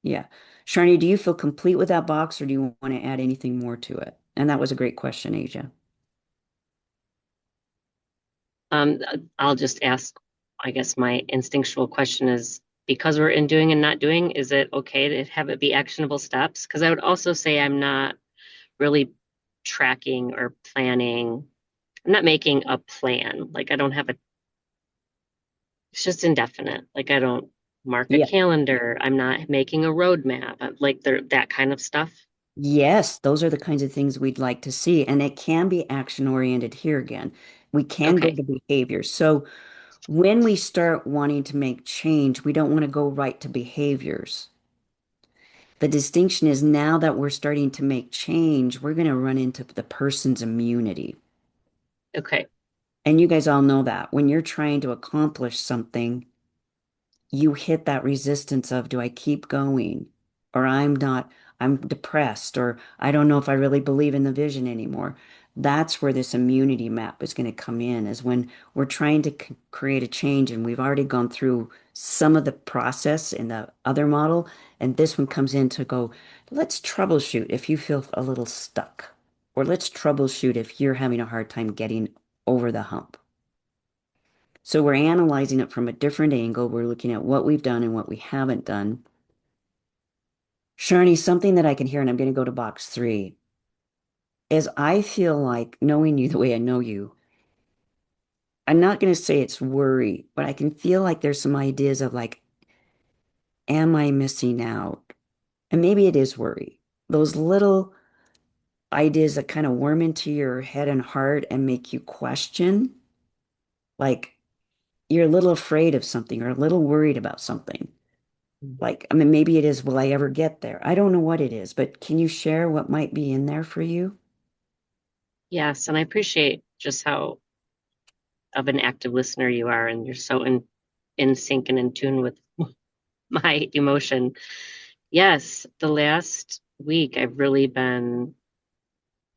Yeah. Sharni, do you feel complete with that box or do you want to add anything more to it? And that was a great question, Asia. Um, I'll just ask, I guess my instinctual question is because we're in doing and not doing, is it okay to have it be actionable steps? Because I would also say I'm not really tracking or planning. I'm not making a plan. Like I don't have it's just indefinite. Like I don't mark a Yeah. calendar. I'm not making a roadmap. Like that kind of stuff. Yes, those are the kinds of things we'd like to see. And it can be action oriented here again. We can go Okay. to behaviors. So when we start wanting to make change, we don't want to go right to behaviors. The distinction is now that we're starting to make change, we're going to run into the person's immunity. Okay. And you guys all know that when you're trying to accomplish something, you hit that resistance of, do I keep going? Or I'm depressed, or I don't know if I really believe in the vision anymore. That's where this immunity map is going to come in, is when we're trying to create a change and we've already gone through some of the process in the other model. And this one comes in to go, let's troubleshoot if you feel a little stuck, or let's troubleshoot if you're having a hard time getting over the hump. So we're analyzing it from a different angle. We're looking at what we've done and what we haven't done. Sharni, something that I can hear, and I'm going to go to box 3, is I feel like knowing you the way I know you, I'm not going to say it's worry, but I can feel like there's some ideas of like, am I missing out? And maybe it is worry. Those little ideas that kind of worm into your head and heart and make you question, like you're a little afraid of something or a little worried about something. Like, I mean, maybe it is, will I ever get there? I don't know what it is, but can you share what might be in there for you? Yes, and I appreciate just how of an active listener you are, and you're so in sync and in tune with my emotion. Yes, the last week I've really been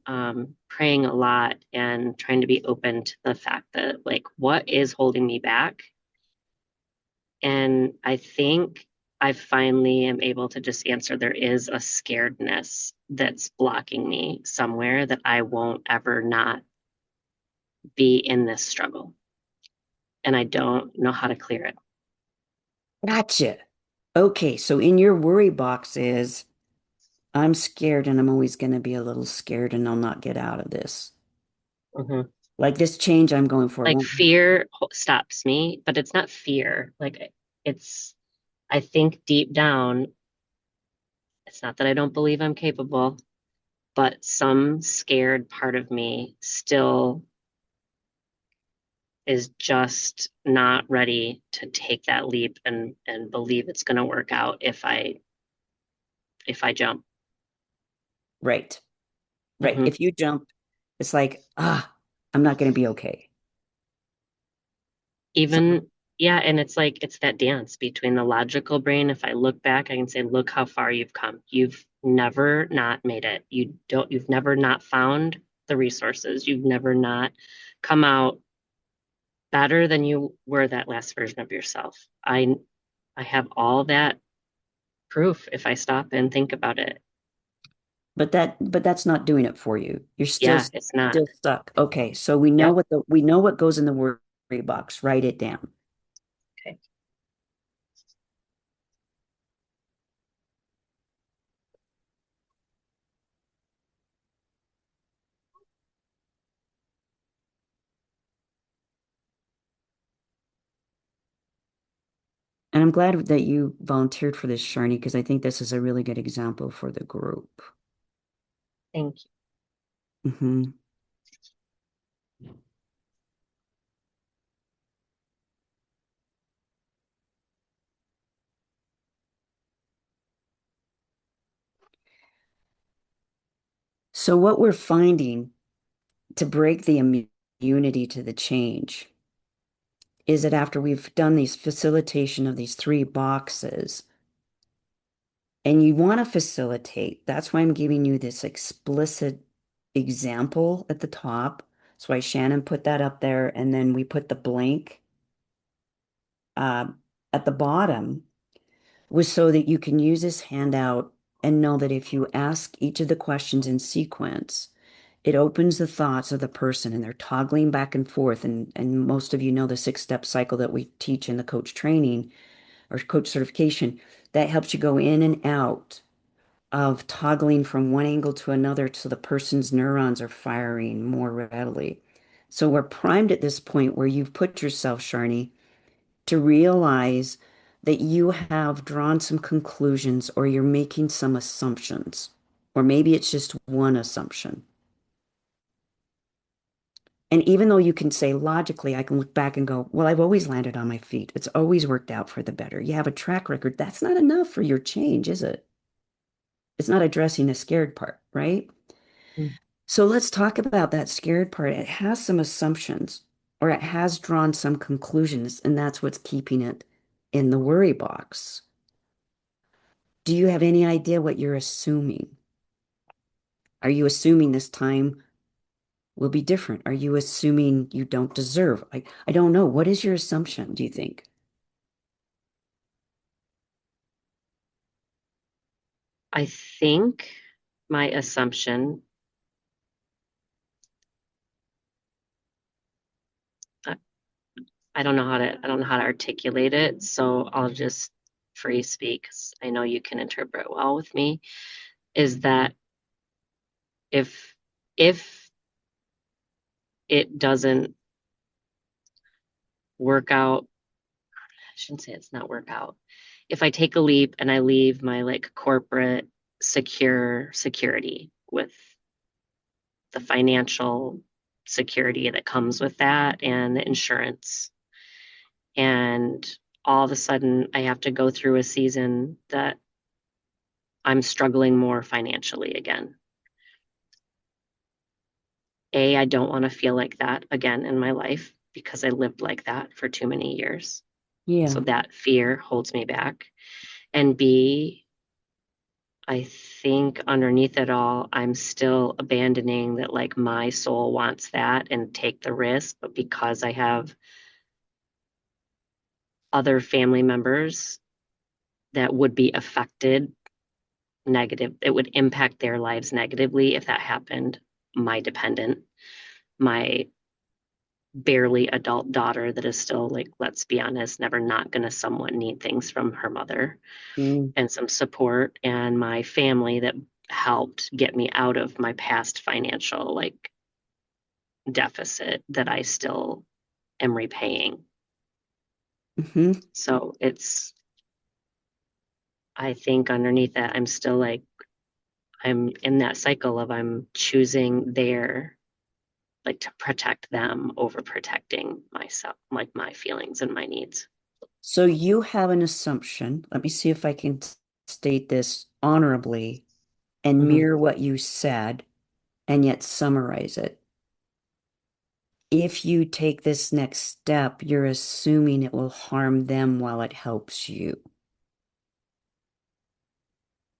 praying a lot and trying to be open to the fact that, like, what is holding me back? And I think I finally am able to just answer there is a scaredness that's blocking me somewhere that I won't ever not be in this struggle. And I don't know how to clear it. Gotcha. Okay, so in your worry box is I'm scared and I'm always going to be a little scared and I'll not get out of this. Mhm. Like this change I'm going for Like won't. fear stops me, but it's not fear. Like it's, I think deep down, it's not that I don't believe I'm capable, but some scared part of me still is just not ready to take that leap and believe it's going to work out if I jump. Right. Right. Hmm. If you jump, it's like, I'm not going to be okay. So, Even yeah, and it's like it's that dance between the logical brain. If I look back, I can say, look how far you've come. You've never not made it. You've never not found the resources. You've never not come out better than you were that last version of yourself. I have all that proof if I stop and think about it. but that's not doing it for you. You're Yeah, it's not. still stuck. Okay. So Yep. we know what goes in the worry box. Write it down. Okay. And I'm glad that you volunteered for this, Sharni, because I think this is a really good example for the group. Thank you. Hmm. So what we're finding to break the immunity to the change is that after we've done these facilitation of these three boxes, and you want to facilitate, that's why I'm giving you this explicit example at the top. That's why Shannon put that up there, and then we put the blank uh, at the bottom, was so that you can use this handout and know that if you ask each of the questions in sequence, it opens the thoughts of the person and they're toggling back and forth. And most of you know the 6-step cycle that we teach in the coach training or coach certification that helps you go in and out of toggling from one angle to another so the person's neurons are firing more readily. So we're primed at this point where you've put yourself, Sharni, to realize that you have drawn some conclusions or you're making some assumptions, or maybe it's just one assumption. And even though you can say logically, I can look back and go, well, I've always landed on my feet. It's always worked out for the better. You have a track record. That's not enough for your change, is it? It's not addressing the scared part, right? Mm. So let's talk about that scared part. It has some assumptions or it has drawn some conclusions, and that's what's keeping it in the worry box. Do you have any idea what you're assuming? Are you assuming this time will be different? Are you assuming you don't deserve? I don't know. What is your assumption, do you think? I think my assumption, I, I don't know how to articulate it, so I'll just free speak 'cause I know you can interpret well with me, is that if if it doesn't work out, I shouldn't say it's not work out. If I take a leap and I leave my like corporate security with the financial security that comes with that and the insurance, and all of a sudden I have to go through a season that I'm struggling more financially again. I don't want to feel like that again in my life because I lived like that for too many years. So Yeah. that fear holds me back. And B, I think underneath it all, I'm still abandoning that like my soul wants that and take the risk, but because I have other family members that would be affected negative, it would impact their lives negatively if that happened. My dependent, my barely adult daughter that is still like, let's be honest, never not going to somewhat need things from her mother Mm, and some support, and my family that helped get me out of my past financial like deficit that I still am repaying. hmm. So it's, I think underneath that, I'm still like, I'm in that cycle of I'm choosing their, like to protect them over protecting myself, like my feelings and my needs. So you have an assumption. Let me see if I can state this honorably and Mhm. mirror what you said and yet summarize it. If you take this next step, you're assuming it will harm them while it helps you.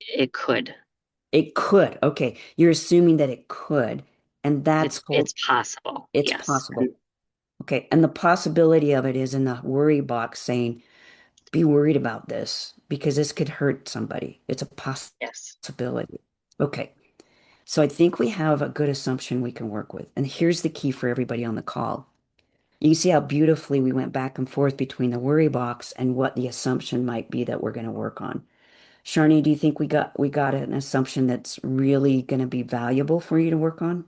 It could. It could. Okay. You're assuming that it could, and that's called It's possible. it's Yes. possible. Okay. And the possibility of it is in the worry box saying, be worried about this because this could hurt somebody. It's a Yes. possibility. Okay. So I think we have a good assumption we can work with. And here's the key for everybody on the call. You see how beautifully we went back and forth between the worry box and what the assumption might be that we're going to work on. Sharni, do you think we got an assumption that's really going to be valuable for you to work on?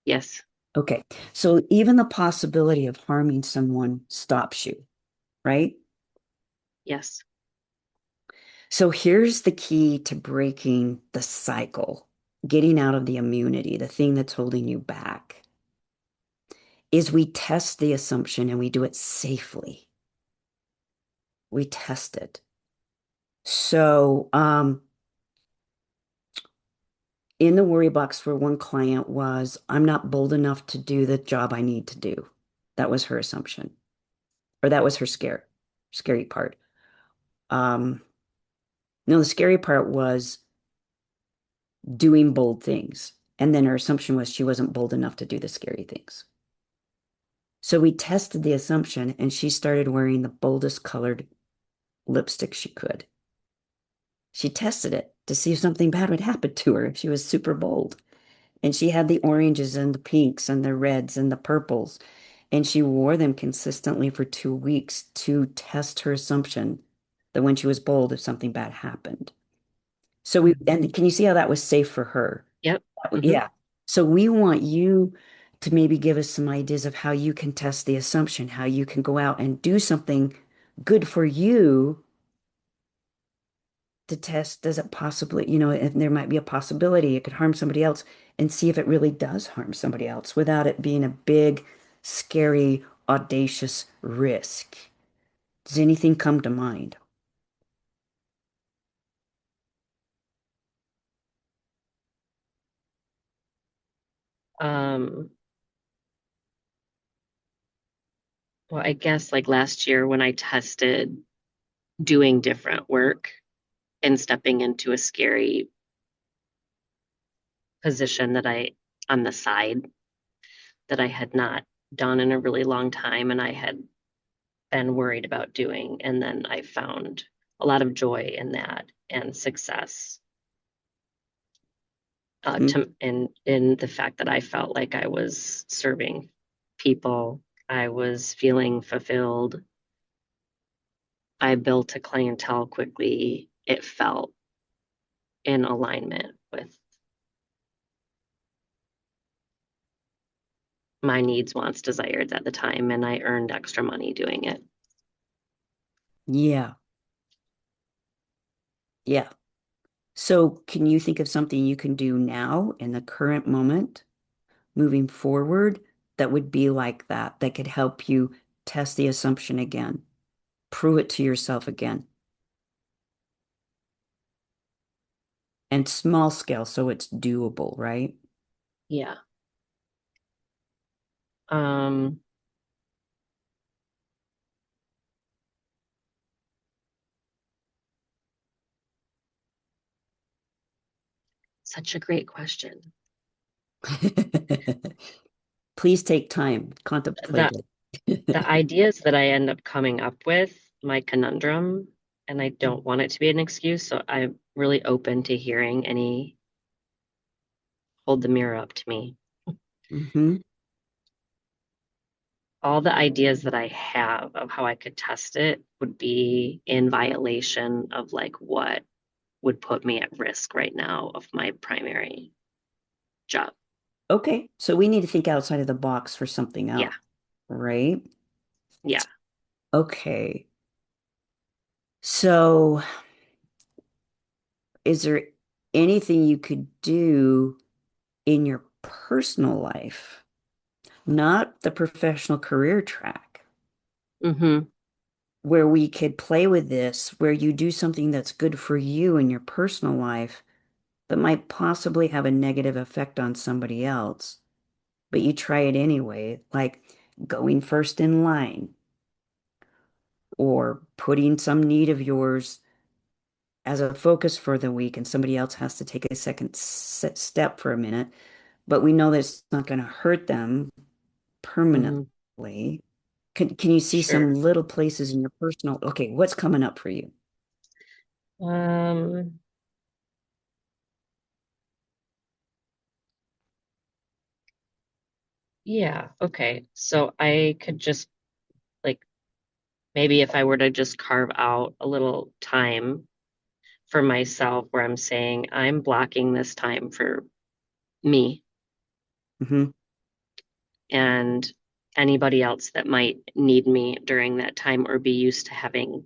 Yes. Okay. So even the possibility of harming someone stops you, right? Yes. So here's the key to breaking the cycle, getting out of the immunity, the thing that's holding you back, is we test the assumption and we do it safely. We test it. So, in the worry box for one client was, I'm not bold enough to do the job I need to do. That was her assumption, or that was her scary part. Um, no, the scary part was doing bold things. And then her assumption was she wasn't bold enough to do the scary things. So we tested the assumption and she started wearing the boldest colored lipstick she could. She tested it to see if something bad would happen to her. She was super bold. And she had the oranges and the pinks and the reds and the purples. And she wore them consistently for 2 weeks to test her assumption that when she was bold, if something bad happened. So and can you see how that was safe for her? Yep. Hmm. Yeah. So we want you to maybe give us some ideas of how you can test the assumption, how you can go out and do something good for you to test, does it possibly, if there might be a possibility it could harm somebody else and see if it really does harm somebody else without it being a big, scary, audacious risk. Does anything come to mind? Um, well, I guess like last year when I tested doing different work and stepping into a scary position that I on the side that I had not done in a really long time and I had been worried about doing. And then I found a lot of joy in that and success Mm, to in the fact that I felt like I was serving people. I was feeling fulfilled. I built a clientele quickly. It felt in alignment with my needs, wants, desires at the time, and I earned extra money doing it. yeah, yeah. So can you think of something you can do now in the current moment, moving forward, that would be like that, that could help you test the assumption again, prove it to yourself again, and small scale so it's doable, right? Yeah. Um, Such a great question. Please take time, contemplate The it. ideas that I end up coming up with, my conundrum, and I don't want it to be an excuse, so I'm really open to hearing any hold the mirror up to me. Hmm. All the ideas that I have of how I could test it would be in violation of like what would put me at risk right now of my primary job. Okay, so we need to think outside of the box for something Yeah, else, right? yeah. Okay. So, is there anything you could do in your personal life, not the professional career track, Mm-hmm. where we could play with this, where you do something that's good for you in your personal life, but might possibly have a negative effect on somebody else, but you try it anyway, like going first in line or putting some need of yours as a focus for the week and somebody else has to take a second step for a minute, but we know that it's not going to hurt them Mm-hmm. permanently. Can you see Sure. some little places in your personal, okay, what's coming up for you? Um, yeah, okay. So I could just like maybe if I were to just carve out a little time for myself where I'm saying I'm blocking this time for me Hmm. and anybody else that might need me during that time or be used to having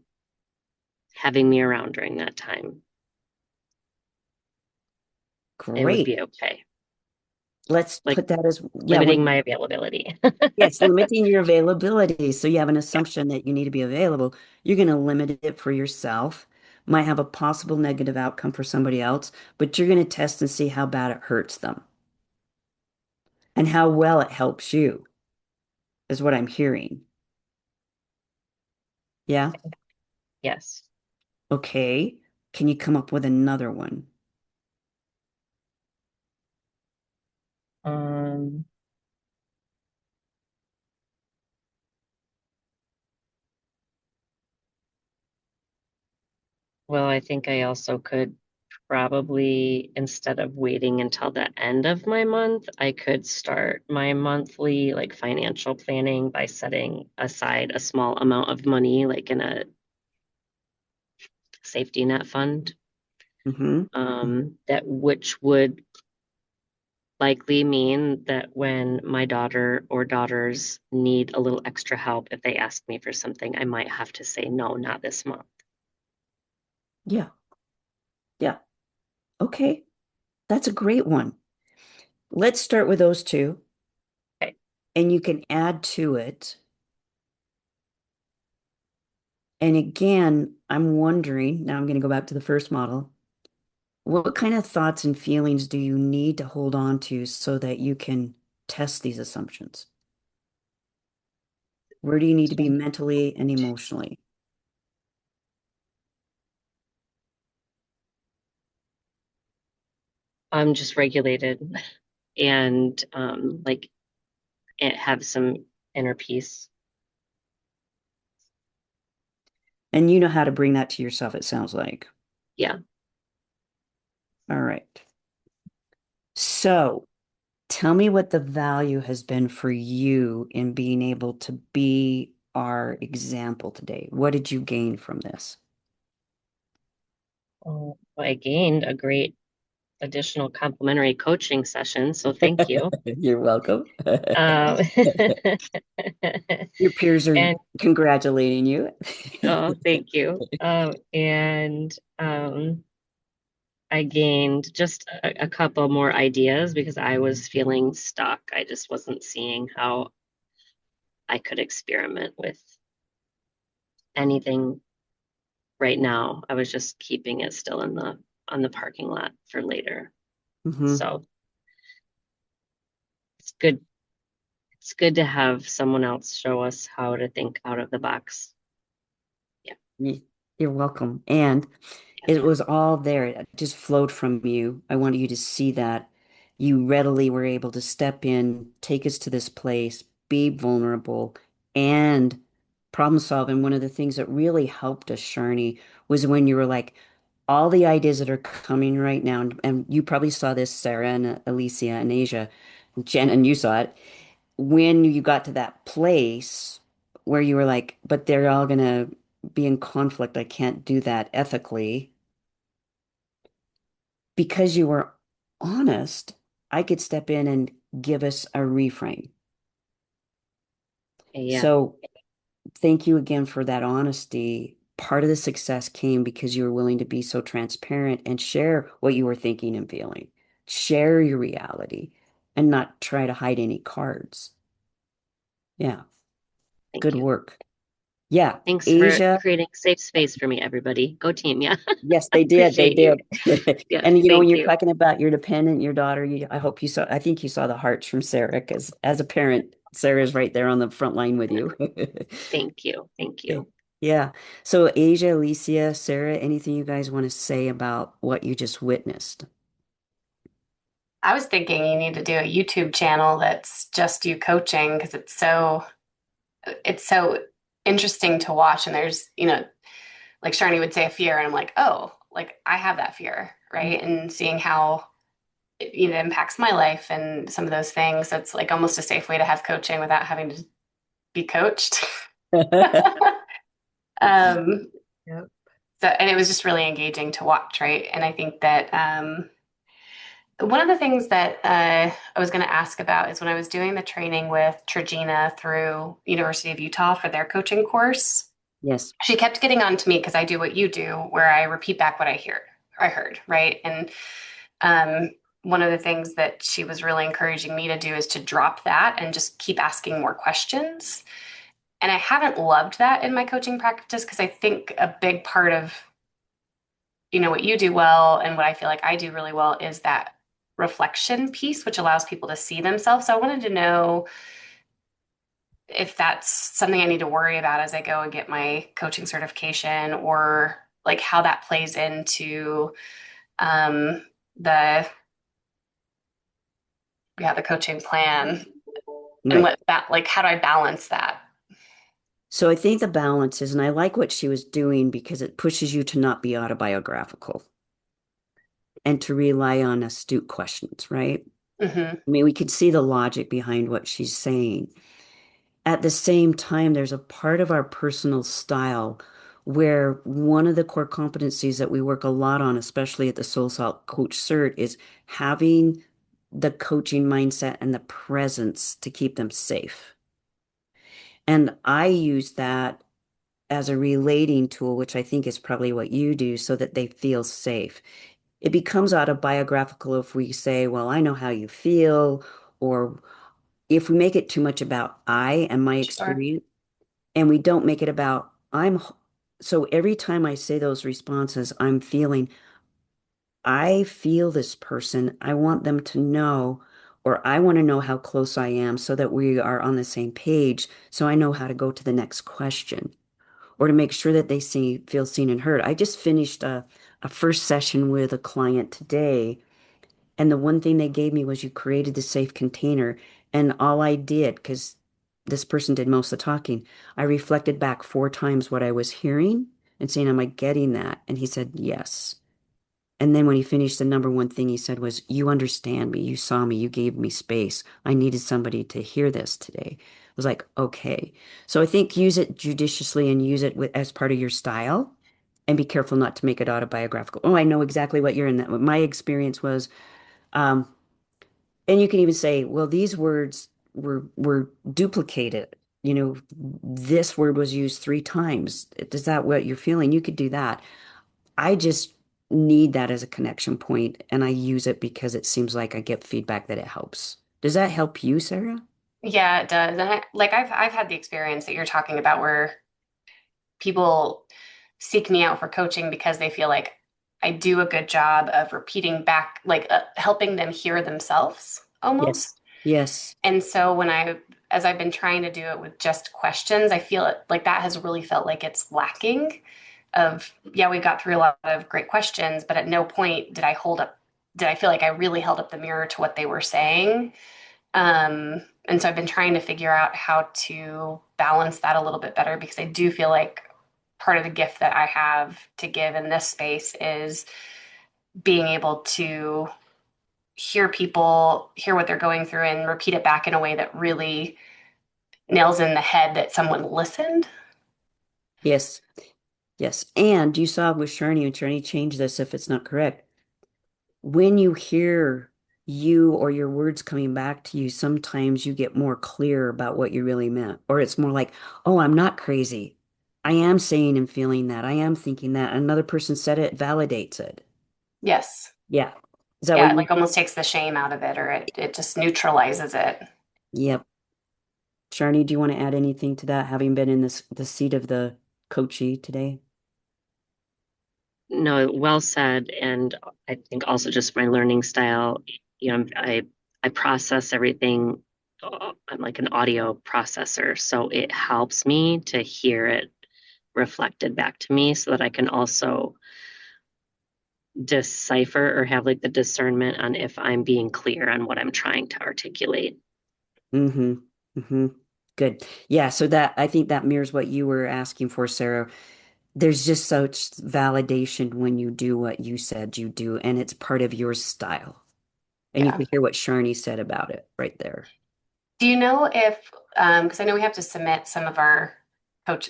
me around during that time, it would Great. be okay. Let's Like put that as, yeah, limiting my availability. yes, limiting your availability. So you have an assumption that you need to be available. You're going to limit it for yourself. Might have a possible negative outcome for somebody else, but you're going to test and see how bad it hurts them and how well it helps you, is what I'm hearing. Yeah. Yes. Okay. Can you come up with another one? Um, well, I think I also could probably, instead of waiting until the end of my month, I could start my monthly like financial planning by setting aside a small amount of money, like in a safety net fund, Hmm. that which would likely mean that when my daughter or daughters need a little extra help, if they ask me for something, I might have to say, no, not this month. Yeah. Yeah. Okay. That's a great one. Let's start with those two, Okay. and you can add to it. And again, I'm wondering, now I'm going to go back to the first model. What kind of thoughts and feelings do you need to hold on to so that you can test these assumptions? Where do you need to be So mentally and emotionally? I'm just regulated and like have some inner peace. And you know how to bring that to yourself, it sounds like. Yeah. All right. So tell me what the value has been for you in being able to be our example today. What did you gain from this? I gained a great additional complimentary coaching session, so thank you. You're welcome. Um, Your peers are and congratulating you. oh, thank you. And I gained just a couple more ideas because I was feeling stuck. I just wasn't seeing how I could experiment with anything right now. I was just keeping it still in the on the parking lot for later. Hmm. So it's good. It's good to have someone else show us how to think out of the box. Yeah. You're welcome. And It was all there. It just flowed from you. I wanted you to see that. You readily were able to step in, take us to this place, be vulnerable, and problem solve. And one of the things that really helped us, Sharni, was when you were like, all the ideas that are coming right now, and you probably saw this, Sarah and Alicia and Asia, Jen, and you saw it, when you got to that place where you were like, but they're all gonna be in conflict. I can't do that ethically because you were honest, I could step in and give us a reframe. Yeah. So thank you again for that honesty. Part of the success came because you were willing to be so transparent and share what you were thinking and feeling, share your reality, and not try to hide any cards. Yeah, Thank good you. work. Yeah, Thanks for Asia. creating safe space for me, everybody. Go team. Yeah. Yes, they did. They Appreciate you. did. Yes, And when thank you're you. talking about your dependent, your daughter, I hope you saw, I think you saw the hearts from Sarah, because as a parent, Sarah's right there on the front line with you. Thank you. Thank you. Yeah. So Asia, Alicia, Sarah, anything you guys want to say about what you just witnessed? I was thinking you need to do a YouTube channel that's just you coaching because it's so interesting to watch. And there's, like Sharni would say a fear, and I'm like, oh, like I have that fear, right? And seeing how it impacts my life and some of those things. That's like almost a safe way to have coaching without having to be coached. um, Yep. and it was just really engaging to watch, right? And I think that one of the things that I was going to ask about is when I was doing the training with Trigina through University of Utah for their coaching course, Yes. she kept getting on to me because I do what you do, where I repeat back what I heard, right? And one of the things that she was really encouraging me to do is to drop that and just keep asking more questions. And I haven't loved that in my coaching practice because I think a big part of what you do well and what I feel like I do really well is that reflection piece, which allows people to see themselves. So I wanted to know if that's something I need to worry about as I go and get my coaching certification, or like how that plays into um, the the coaching plan, and Right. what that, like, how do I balance that? So I think the balance is, and I like what she was doing because it pushes you to not be autobiographical and to rely on astute questions, right? Hmm. I mean, we could see the logic behind what she's saying. At the same time, there's a part of our personal style where one of the core competencies that we work a lot on, especially at the SoulSalt Coach Cert, is having the coaching mindset and the presence to keep them safe. And I use that as a relating tool, which I think is probably what you do, so that they feel safe. It becomes autobiographical if we say, well, I know how you feel, or if we make it too much about I and my Sure. experience, and we don't make it about so every time I say those responses, I'm feeling, I feel this person. I want them to know, or I want to know how close I am so that we are on the same page. So I know how to go to the next question, or to make sure that they feel seen and heard. I just finished a first session with a client today, and the one thing they gave me was, you created the safe container. And all I did, because this person did most of the talking, I reflected back 4 times what I was hearing and saying, am I getting that? And he said, yes. And then when he finished, the number one thing he said was, you understand me. You saw me. You gave me space. I needed somebody to hear this today. I was like, okay. So I think use it judiciously and use it as part of your style, and be careful not to make it autobiographical. Oh, I know exactly what you're in that. My experience was, um, and you can even say, well, these words were duplicated. This word was used 3 times. Is that what you're feeling? You could do that. I just need that as a connection point, and I use it because it seems like I get feedback that it helps. Does that help you, Sarah? Yeah, it does. And I've had the experience that you're talking about where people seek me out for coaching because they feel like I do a good job of repeating back, like helping them hear themselves Yes. almost. Yes. And so as I've been trying to do it with just questions, I feel it like that has really felt like it's lacking. of, yeah, we got through a lot of great questions, but at no point did I feel like I really held up the mirror to what they were saying. And so I've been trying to figure out how to balance that a little bit better, because I do feel like part of the gift that I have to give in this space is being able to hear people, hear what they're going through, and repeat it back in a way that really nails in the head that someone listened. Yes. Yes. And you saw with Shani, and Shani changed this if it's not correct. When you hear you or your words coming back to you, sometimes you get more clear about what you really meant. Or it's more like, oh, I'm not crazy. I am saying and feeling that. I am thinking that. Another person said it, validates it. Yes. Yeah. Is that Yeah, what it you? like almost takes the shame out of it, or it just neutralizes it. Yep. Shani, do you want to add anything to that, having been in the seat of the coachee today? No, well said. And I think also just my learning style, I process everything. I'm like an audio processor, so it helps me to hear it reflected back to me so that I can also decipher or have like the discernment on if I'm being clear on what I'm trying to articulate. Mm-hmm. Mm-hmm. Good. Yeah, so that I think that mirrors what you were asking for, Sarah. There's just such validation when you do what you said you do, and it's part of your style. And you Yeah. can hear what Sharni said about it right there. Do you know if, because I know we have to submit some of our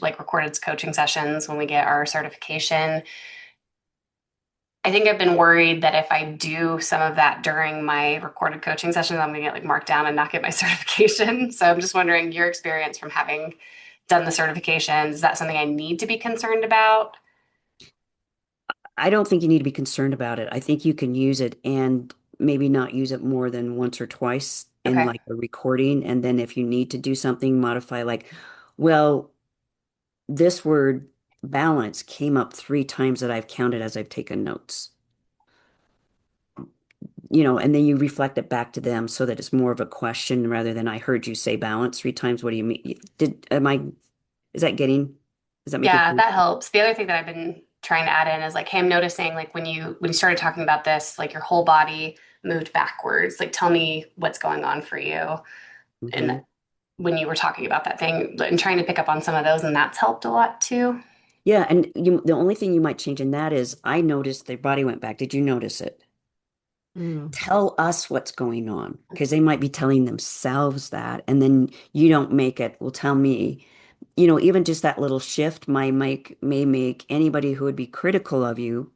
like recorded coaching sessions when we get our certification. I think I've been worried that if I do some of that during my recorded coaching sessions, I'm going to get like marked down and not get my certification. So I'm just wondering your experience from having done the certifications. Is that something I need to be concerned about? I don't think you need to be concerned about it. I think you can use it and maybe not use it more than once or twice in Okay. like a recording. And then if you need to do something, modify like, well, this word balance came up 3 times that I've counted as I've taken notes. And then you reflect it back to them so that it's more of a question rather than I heard you say balance 3 times. What do you mean? Is that getting, is that making Yeah, sense? that helps. The other thing that I've been trying to add in is like, hey, I'm noticing like when you started talking about this, like your whole body moved backwards. Like tell me what's going on for you. And Mhm. when you were talking about that thing and trying to pick up on some of those, and that's helped a lot too. Yeah, and the only thing you might change in that is I noticed their body went back. Did you notice it? Mm. Tell us what's going on because they might be telling themselves that, and then you don't make it. Well, tell me. Even just that little shift may make anybody who would be critical of you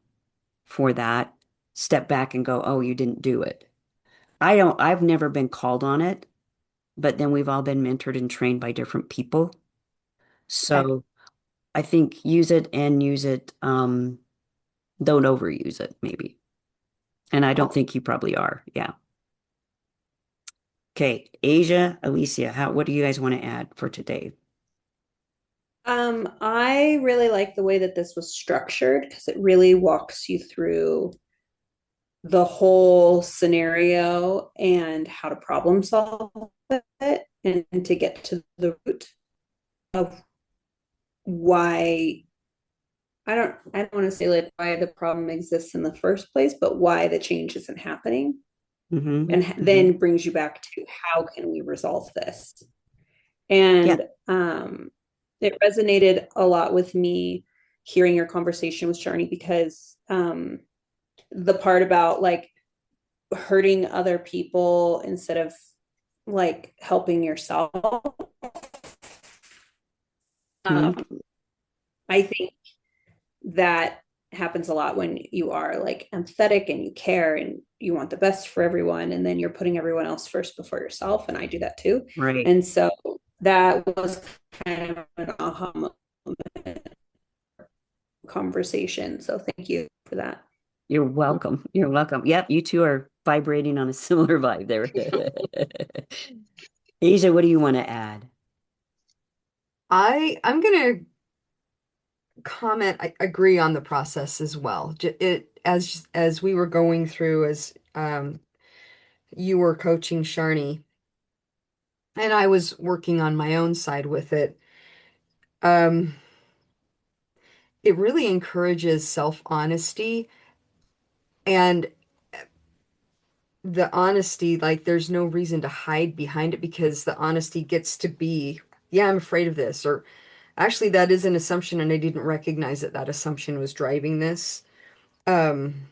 for that step back and go, "Oh, you didn't do it." I've never been called on it, but then we've all been mentored and trained by different people. Okay. So I think use it and use it. Don't overuse it, maybe. And I don't Cool. think you probably are. Yeah. Okay. Asia, Alicia, what do you guys want to add for today? I really like the way that this was structured because it really walks you through the whole scenario and how to problem solve it and to get to the root of why I don't want to say like why the problem exists in the first place, but why the change isn't happening. Mm-hmm. And Mm-hmm. then brings you back to how can we resolve this? Yeah. And it resonated a lot with me hearing your conversation with Sharni because the part about like hurting other people instead of like helping yourself. Mm-hmm. Um, I think that happens a lot when you are like empathetic and you care and you want the best for everyone and then you're putting everyone else first before yourself, and I do that too. Right. And so that was kind of an aha moment conversation, so thank you for that. You're welcome. You're welcome. Yep. You two are vibrating on a similar vibe there. Asia, what do you want to add? I'm gonna comment. I agree on the process as well. It as we were going through as you were coaching Sharni and I was working on my own side with it. Um, it really encourages self-honesty, and the honesty, like there's no reason to hide behind it because the honesty gets to be, yeah, I'm afraid of this, or actually that is an assumption and I didn't recognize that that assumption was driving this. Um,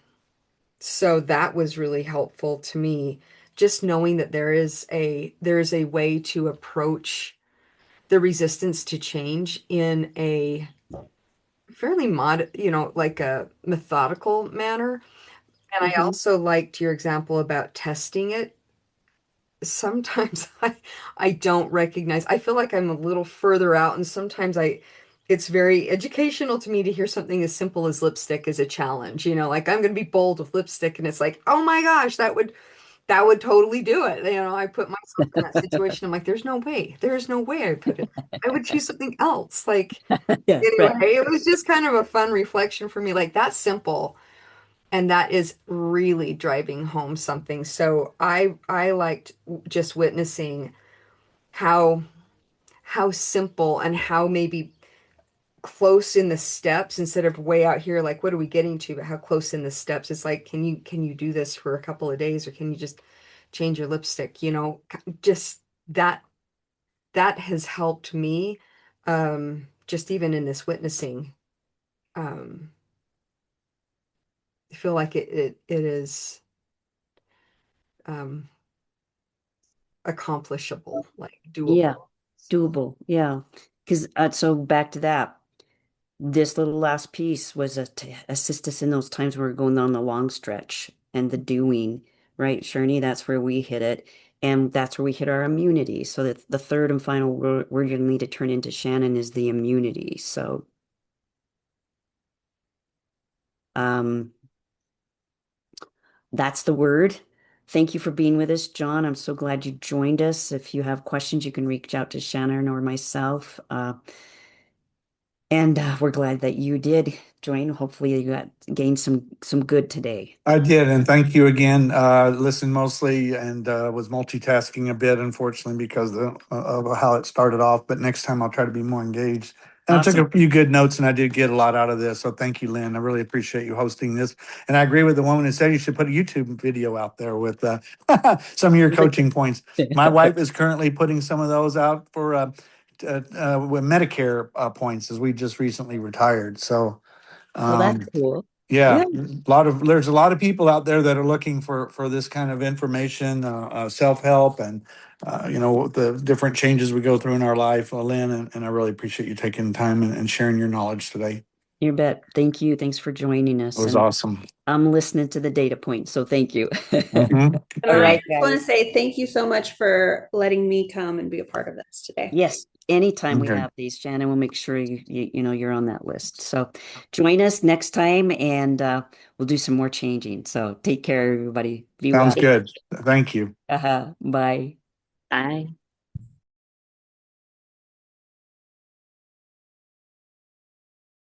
so that was really helpful to me, just knowing that there is a way to approach the resistance to change in a fairly like a methodical manner. And I Mhm. also liked your example about testing it. Sometimes I don't recognize. I feel like I'm a little further out, and sometimes it's very educational to me to hear something as simple as lipstick as a challenge. Like I'm going to be bold with lipstick, and it's like, oh my gosh, that would totally do it. I put myself in that situation. I'm like, there's no way I would choose something else. Like Yeah, right. anyway, it was just kind of a fun reflection for me. Like that's simple. And that is really driving home something. So I liked just witnessing how how simple and how maybe close in the steps instead of way out here, like what are we getting to, but how close in the steps. It's like, can you do this for a couple of days, or can you just change your lipstick? Just that has helped me, just even in this witnessing. Um, I feel like it is um accomplishable, like Yeah, doable. So, doable. Yeah. Because so back to that, this little last piece was to assist us in those times when we're going down the long stretch and the doing, right, Sherney? That's where we hit it. And that's where we hit our immunity. So that the third and final word we're going to need to turn into Shannon is the immunity. So, um, that's the word. Thank you for being with us, John. I'm so glad you joined us. If you have questions, you can reach out to Shannon or myself. And we're glad that you did join. Hopefully, you got gained some good today. I did, and thank you again. Listened mostly and was multitasking a bit, unfortunately, because of how it started off. But next time I'll try to be more engaged. And I took Awesome. a few good notes, and I did get a lot out of this. So thank you, Lynn. I really appreciate you hosting this. And I agree with the woman who said you should put a YouTube video out there with some of your coaching points. My wife is currently putting some of those out for with Medicare points, as we just recently retired. So. Well, that's Um, cool. yeah, Yeah, there's a lot of people out there that are looking for this kind of information, self-help, and the different changes we go through in our life, Lynn, and I really appreciate you taking time and sharing your knowledge today. you bet. Thank you. Thanks for joining It us. was And awesome. I'm listening to the data points, so thank you. Hmm. And All I right, just want to guys. say thank you so much for letting me come and be a part of this today. Yes, anytime we Okay. have these, Shannon, we'll make sure you're on that list. So join us next time, and we'll do some more changing. So take care, everybody. Be Sounds well. good. Thank you. Bye. Bye.